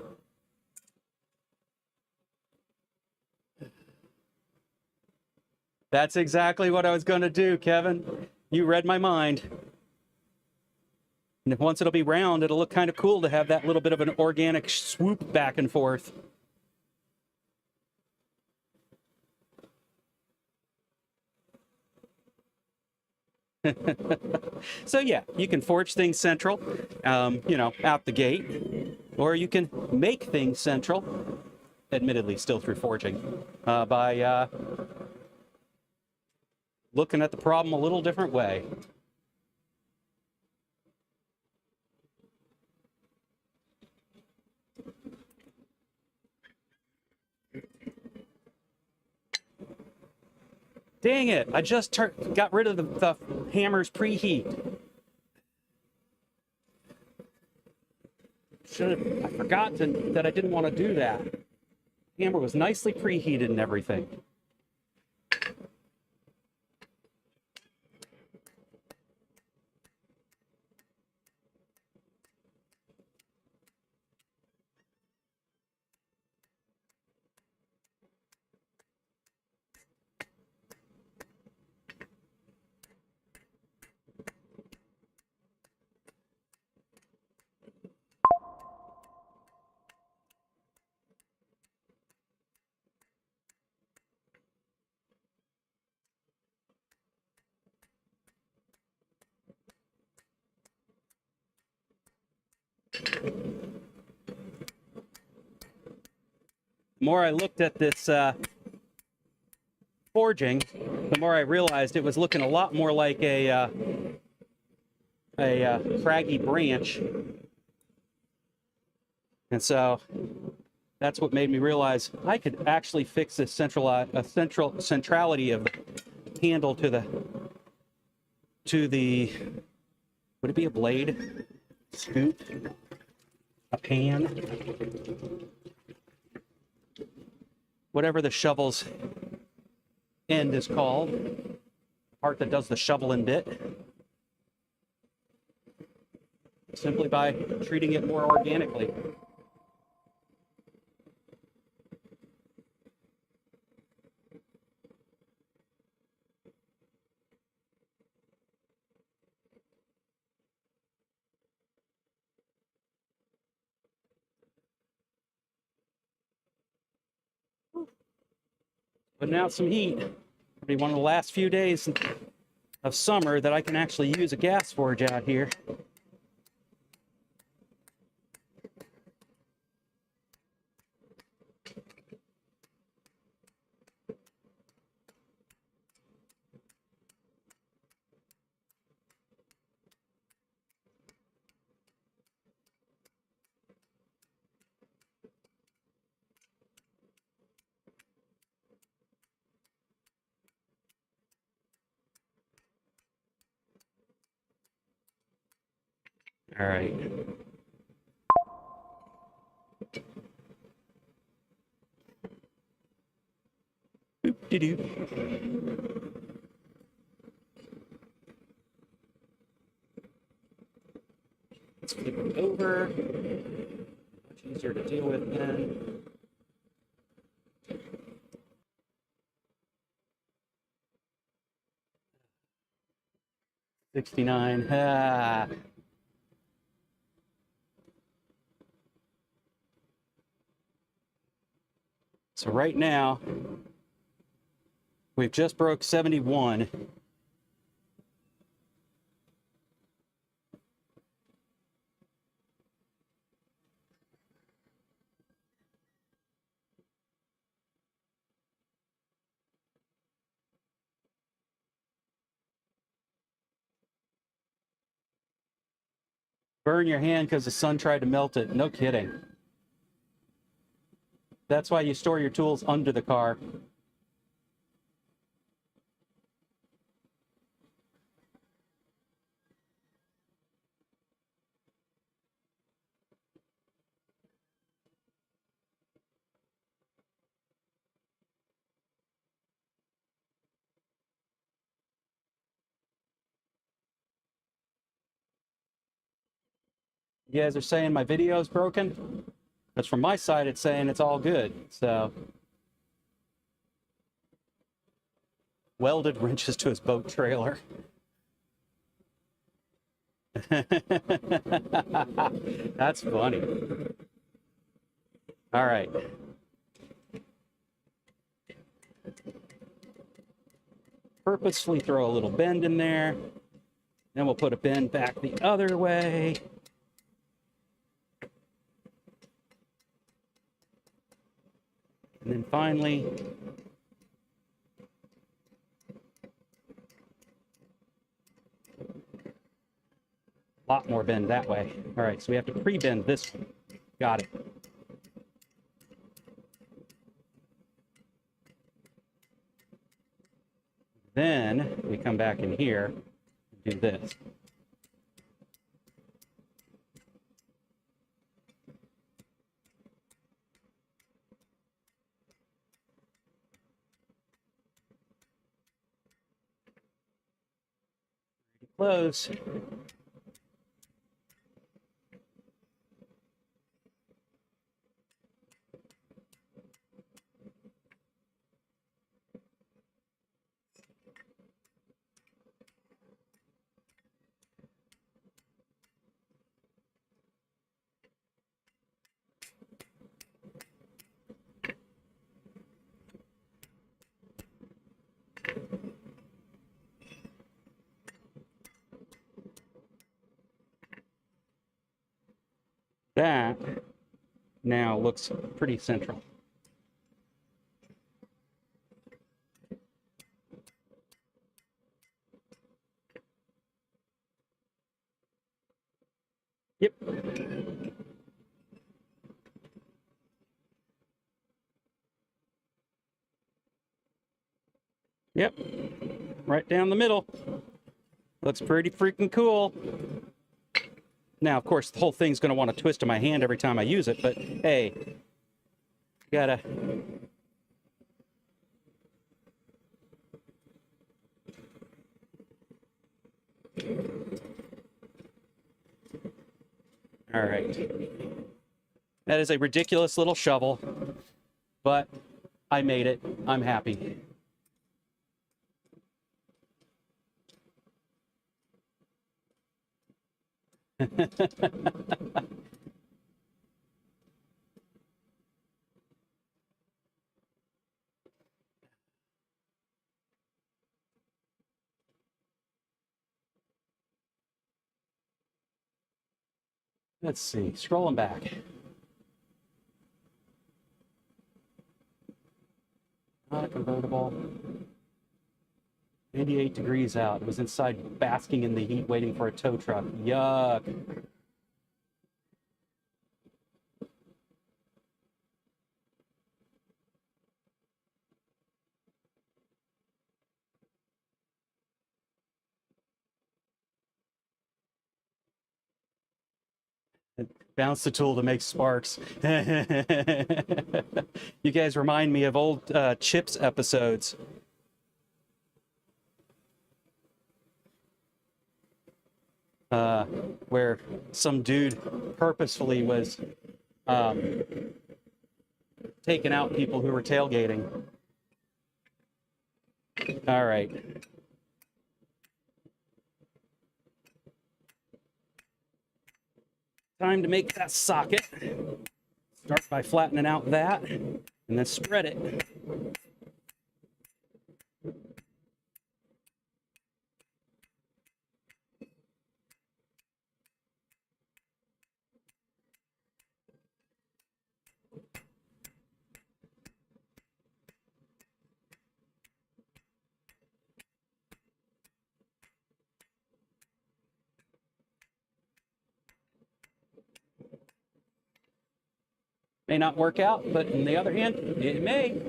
That's exactly what I was going to do, Kevin. You read my mind. And once it'll be round, it'll look kind of cool to have that little bit of an organic swoop back and forth. So yeah, you can forge things central, out the gate, or you can make things central, admittedly still through forging, by looking at the problem a little different way. Dang it, I just got rid of the hammer's preheat. I forgot that I didn't want to do that. Hammer was nicely preheated and everything. The more I looked at this forging, the more I realized it was looking a lot more like a craggy branch. And so that's what made me realize I could actually fix this centrality of the handle to the would it be a blade, scoop, a pan, whatever the shovel's end is called, the part that does the shoveling bit, simply by treating it more organically. Putting out some heat. It'll be one of the last few days of summer that I can actually use a gas forge out here. All right. Boop-de-doo. Let's flip it over. Much easier to deal with then. $69. Ah. So right now, we've just broke 71. Burn your hand because the sun tried to melt it. No kidding. That's why you store your tools under the car. You guys are saying my video is broken? Because from my side, it's saying it's all good. So, welded wrenches to his boat trailer. That's funny. All right. Purposefully throw a little bend in there. Then we'll put a bend back the other way. And then finally, a lot more bend that way. All right, so we have to pre-bend this one. Got it. Then we come back in here and do this. Close. That now looks pretty central. Yep. Yep. Right down the middle. Looks pretty freaking cool. Now, of course, the whole thing's going to want to twist in my hand every time I use it, but hey, gotta. All right. That is a ridiculous little shovel, but I made it. I'm happy. Let's see, scrolling back. Not a convertible. 88 degrees out. It was inside basking in the heat waiting for a tow truck. Yuck. Bounce the tool to make sparks. You guys remind me of old Chips episodes. Where some dude purposefully was taking out people who were tailgating. All right. Time to make that socket. Start by flattening out that, and then spread it. May not work out, but on the other hand, it may.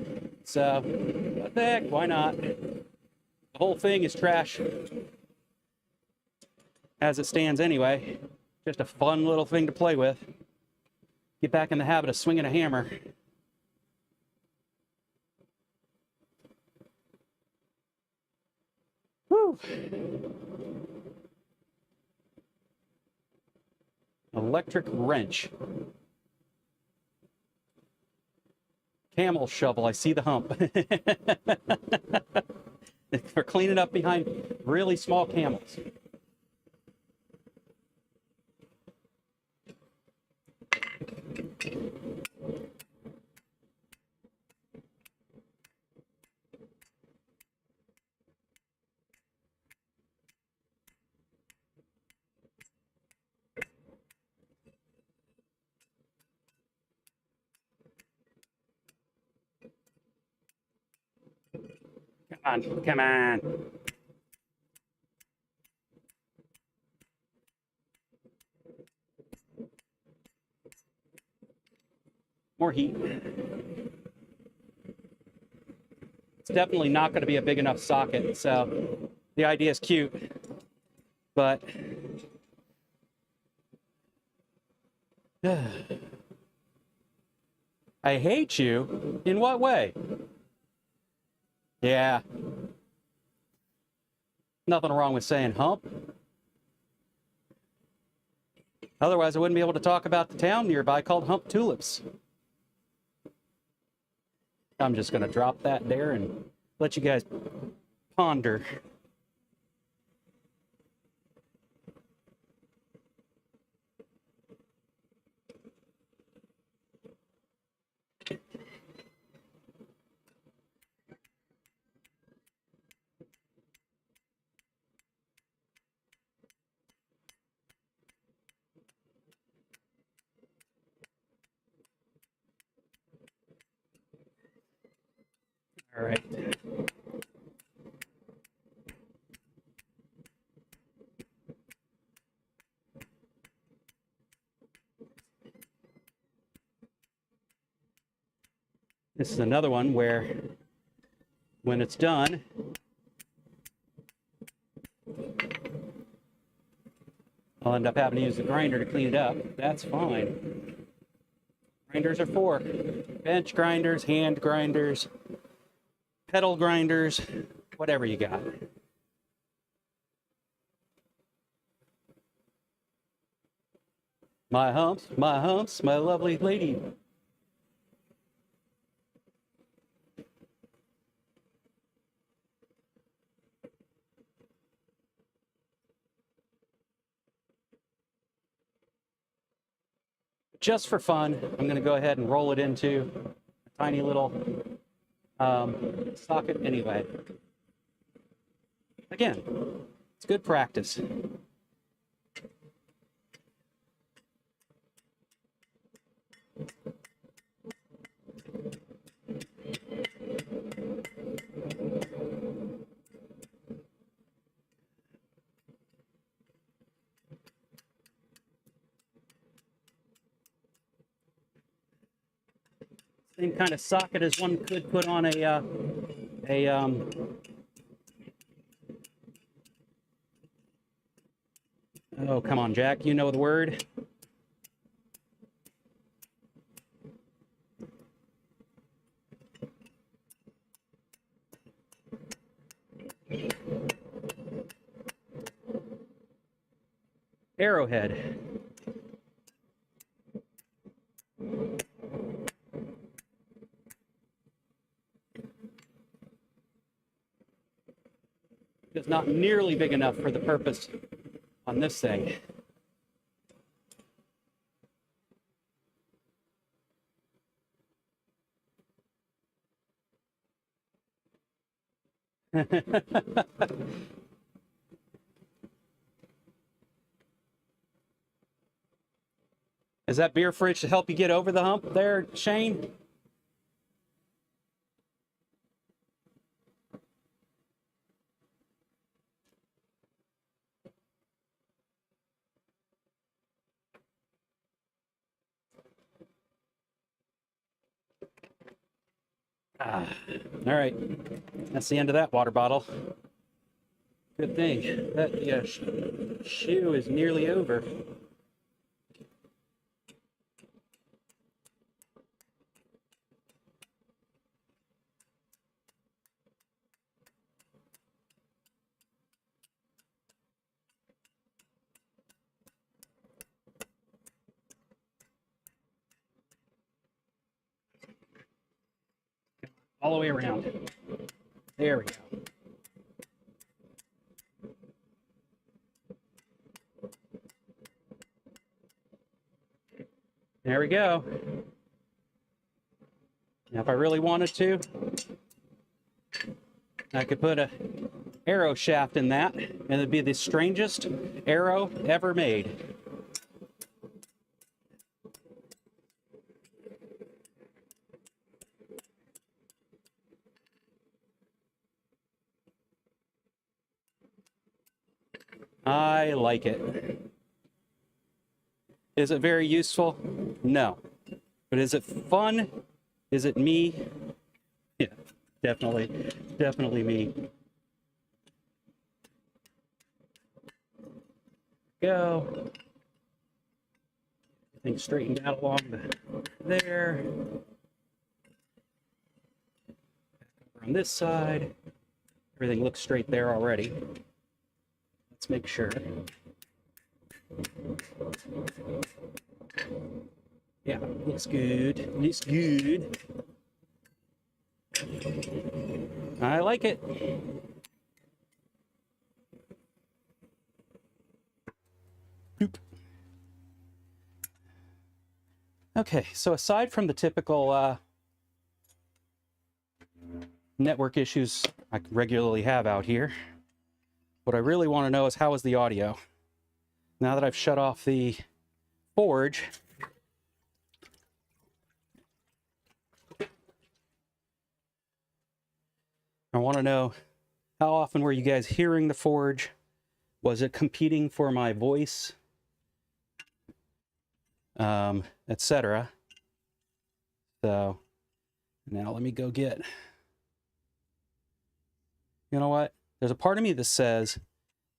So, what the heck? Why not? The whole thing is trash as it stands anyway. Just a fun little thing to play with. Get back in the habit of swinging a hammer. Whew. Electric wrench. Camel shovel. I see the hump. We're cleaning up behind really small camels. Come on, come on. More heat. It's definitely not going to be a big enough socket, so the idea is cute, but I hate you? In what way? Yeah. Nothing wrong with saying hump. Otherwise, I wouldn't be able to talk about the town nearby called Hump Tulips. I'm just going to drop that there and let you guys ponder. All right. This is another one where when it's done, I'll end up having to use the grinder to clean it up. That's fine. Grinders are for bench grinders, hand grinders, pedal grinders, whatever you got. My humps, my lovely lady. Just for fun, I'm going to go ahead and roll it into a tiny little socket anyway. Again, it's good practice. Same kind of socket as one could put on oh, come on, Jack, you know the word. Arrowhead. It's not nearly big enough for the purpose on this thing. Is that beer fridge to help you get over the hump there, Shane? All right, that's the end of that water bottle. Good thing that the shoe is nearly over. All the way around. There we go. There we go. Now, if I really wanted to, I could put a arrow shaft in that, and it'd be the strangest arrow ever made. I like it. Is it very useful? No. But is it fun? Is it me? Yeah, definitely. Definitely me. Go. Everything straightened out along there. Over on this side. Everything looks straight there already. Let's make sure. Yeah, looks good. Looks good. I like it. Boop. Okay, so aside from the typical network issues I regularly have out here, what I really want to know is how is the audio? Now that I've shut off the forge, I want to know how often were you guys hearing the forge? Was it competing for my voice? Etc. So now let me go get, you know what? There's a part of me that says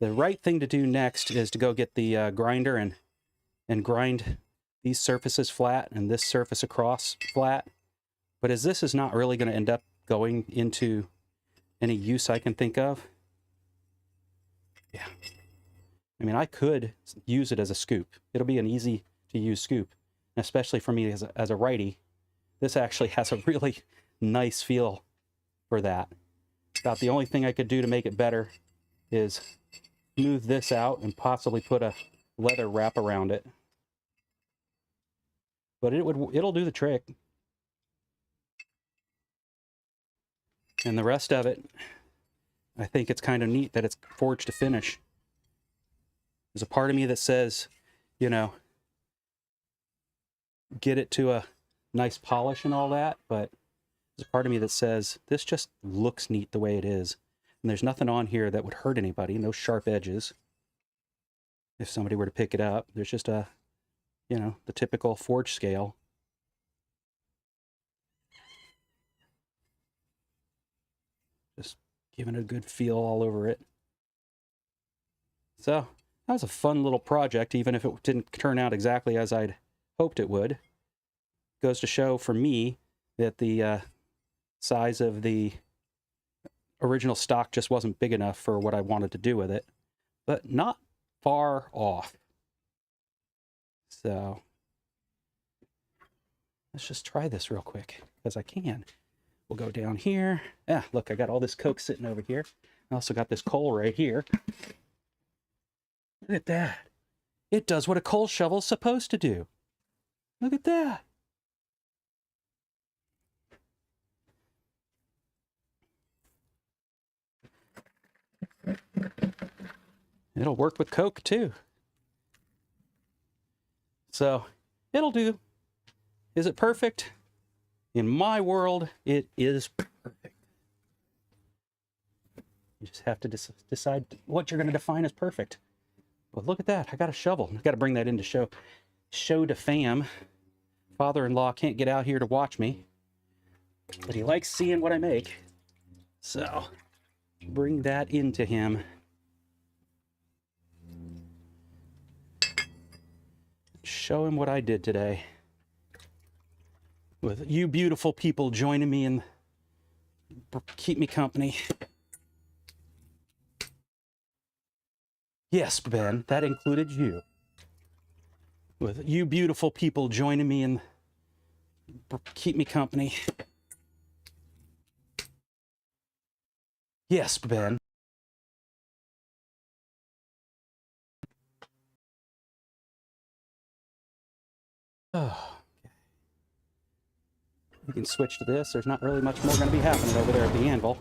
the right thing to do next is to go get the grinder and grind these surfaces flat and this surface across flat. But as this is not really going to end up going into any use I can think of, yeah. I mean, I could use it as a scoop. It'll be an easy to use scoop, especially for me as a righty. This actually has a really nice feel for that. About the only thing I could do to make it better is smooth this out and possibly put a leather wrap around it. But it'll do the trick. And the rest of it, I think it's kind of neat that it's forged to finish. There's a part of me that says, you know, get it to a nice polish and all that, but there's a part of me that says this just looks neat the way it is. And there's nothing on here that would hurt anybody, no sharp edges. If somebody were to pick it up, there's just a, you know, the typical forge scale. Just giving it a good feel all over it. So that was a fun little project, even if it didn't turn out exactly as I'd hoped it would. Goes to show for me that the size of the original stock just wasn't big enough for what I wanted to do with it, but not far off. So let's just try this real quick, because I can. We'll go down here. Ah, look, I got all this coke sitting over here. I also got this coal right here. Look at that. It does what a coal shovel is supposed to do. Look at that. It'll work with coke too. So it'll do. Is it perfect? In my world, it is perfect. You just have to decide what you're going to define as perfect. But look at that. I got a shovel. I've got to bring that in to show to fam. Father-in-law can't get out here to watch me. but he likes seeing what I make. So bring that into him. Show him what I did today. With you beautiful people joining me and keep me company. Yes, Ben, that included you. With you beautiful people joining me and keep me company. Yes, Ben. Oh. We can switch to this. There's not really much more going to be happening over there at the anvil.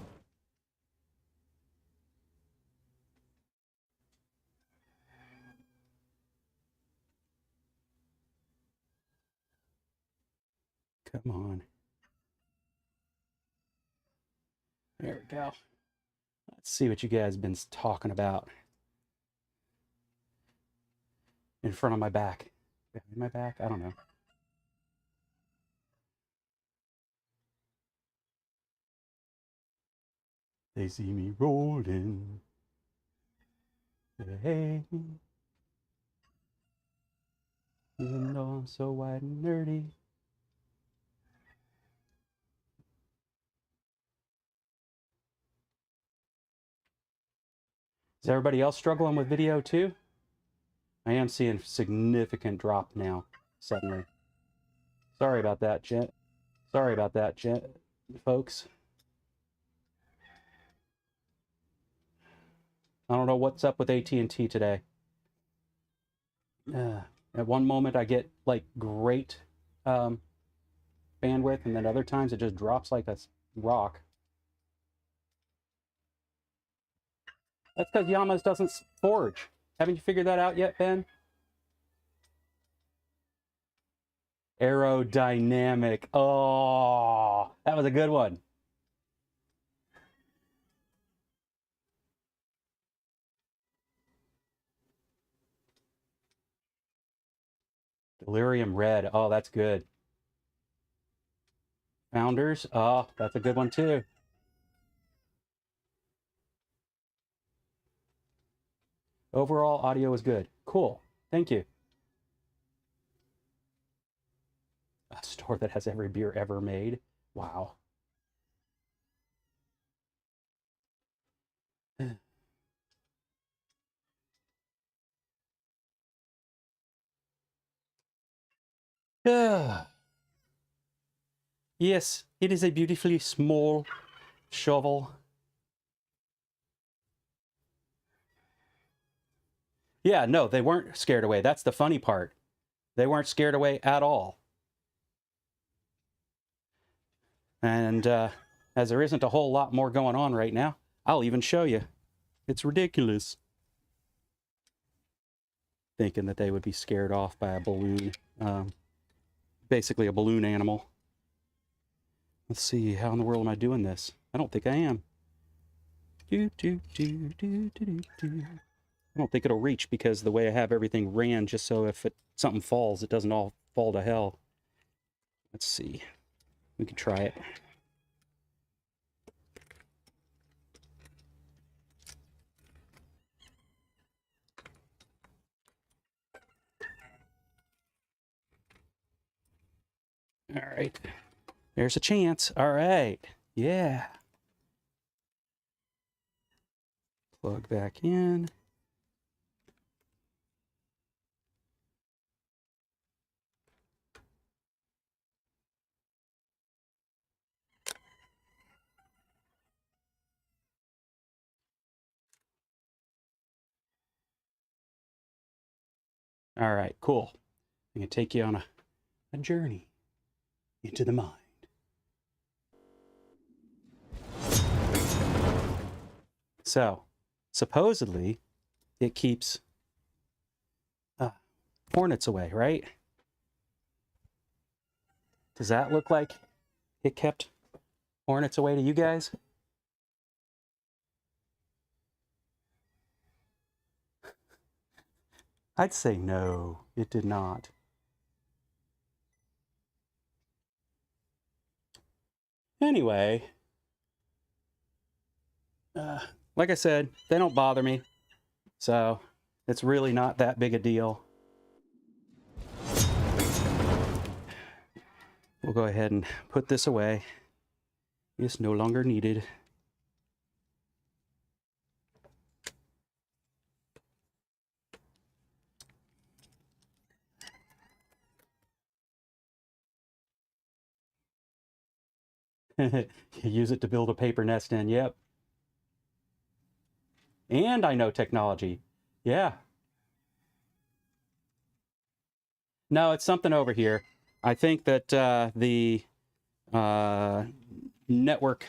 Come on. There we go. Let's see what you guys have been talking about. In front of my back. In my back? I don't know. They see me rolling. Hey. Even though I'm so white and nerdy. Is everybody else struggling with video too? I am seeing significant drop now, suddenly. Sorry about that, folks. I don't know what's up with AT&T today. At one moment I get like great bandwidth, and then other times it just drops like a rock. That's because Yamas doesn't forge. Haven't you figured that out yet, Ben? Aerodynamic. Oh, that was a good one. Delirium Red. Oh, that's good. Founders. Oh, that's a good one too. Overall, audio is good. Cool. Thank you. A store that has every beer ever made. Wow. Yes, it is a beautifully small shovel. Yeah, no, they weren't scared away. That's the funny part. They weren't scared away at all. And as there isn't a whole lot more going on right now, I'll even show you. It's ridiculous. Thinking that they would be scared off by a balloon. Basically a balloon animal. Let's see, how in the world am I doing this? I don't think I am. I don't think it'll reach because the way I have everything ran just so if something falls, it doesn't all fall to hell. Let's see. We can try it. All right. There's a chance. All right. Yeah. Plug back in. All right, cool. I'm going to take you on a journey into the mind. So, supposedly, it keeps hornets away, right? Does that look like it kept hornets away to you guys? I'd say no, it did not. Anyway, like I said, they don't bother me, so it's really not that big a deal. We'll go ahead and put this away. It's no longer needed. Use it to build a paper nest in, yep. And I know technology. Yeah. No, it's something over here. I think that the network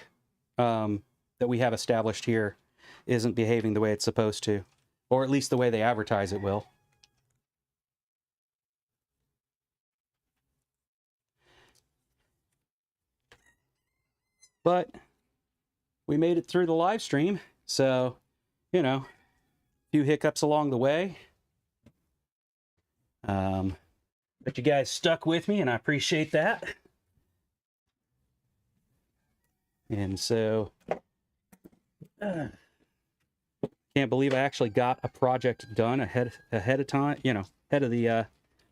that we have established here isn't behaving the way it's supposed to, or at least the way they advertise it will. But we made it through the live stream, so, you know, a few hiccups along the way. But you guys stuck with me, and I appreciate that. And so, can't believe I actually got a project done ahead of time, you know, ahead of the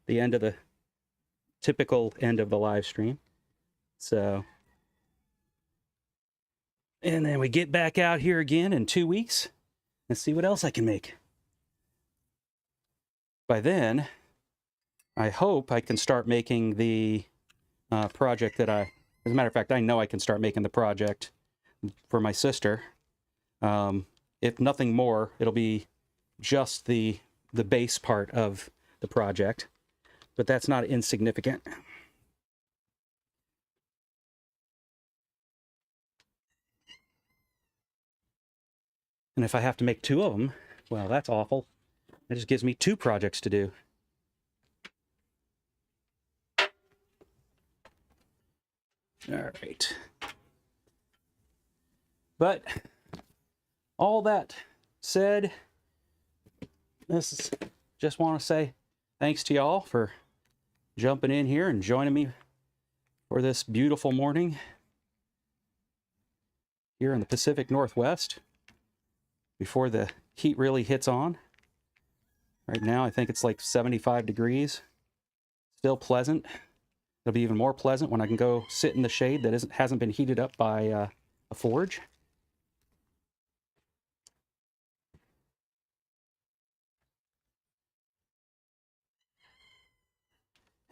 end of the typical end of the live stream. So, and then we get back out here again in 2 weeks and see what else I can make. By then, I hope I can start making the project that as a matter of fact, I know I can start making the project for my sister. If nothing more, it'll be just the base part of the project, but that's not insignificant. And if I have to make 2 of them, well, that's awful. That just gives me 2 projects to do. All right. But all that said, just want to say thanks to y'all for jumping in here and joining me for this beautiful morning here in the Pacific Northwest before the heat really hits on. Right now, I think it's like 75 degrees. Still pleasant. It'll be even more pleasant when I can go sit in the shade that hasn't been heated up by a forge.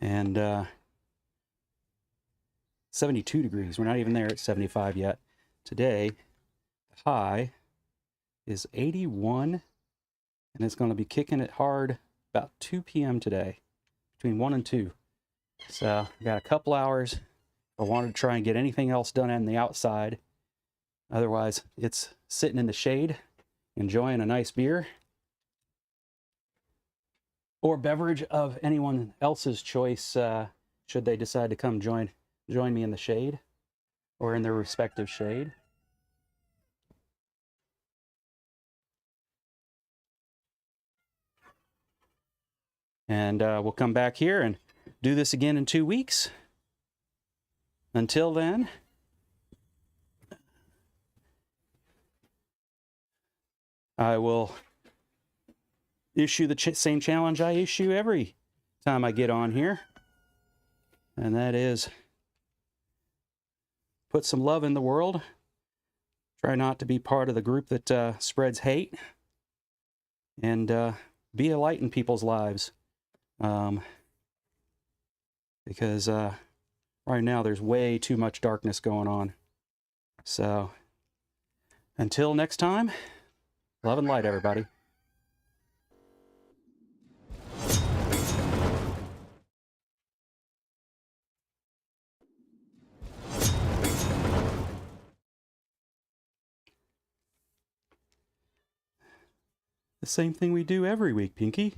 And 72 degrees. We're not even there at 75 yet. Today, the high is 81, and it's going to be kicking it hard about 2 p.m. today, between 1 and 2. So I got a couple hours. I wanted to try and get anything else done on the outside. Otherwise, it's sitting in the shade, enjoying a nice beer or beverage of anyone else's choice, should they decide to come join me in the shade or in their respective shade. And we'll come back here and do this again in 2 weeks. Until then, I will issue the same challenge I issue every time I get on here. And that is put some love in the world. Try not to be part of the group that spreads hate. And be a light in people's lives. Because right now there's way too much darkness going on. So until next time, love and light, everybody. The same thing we do every week, Pinky.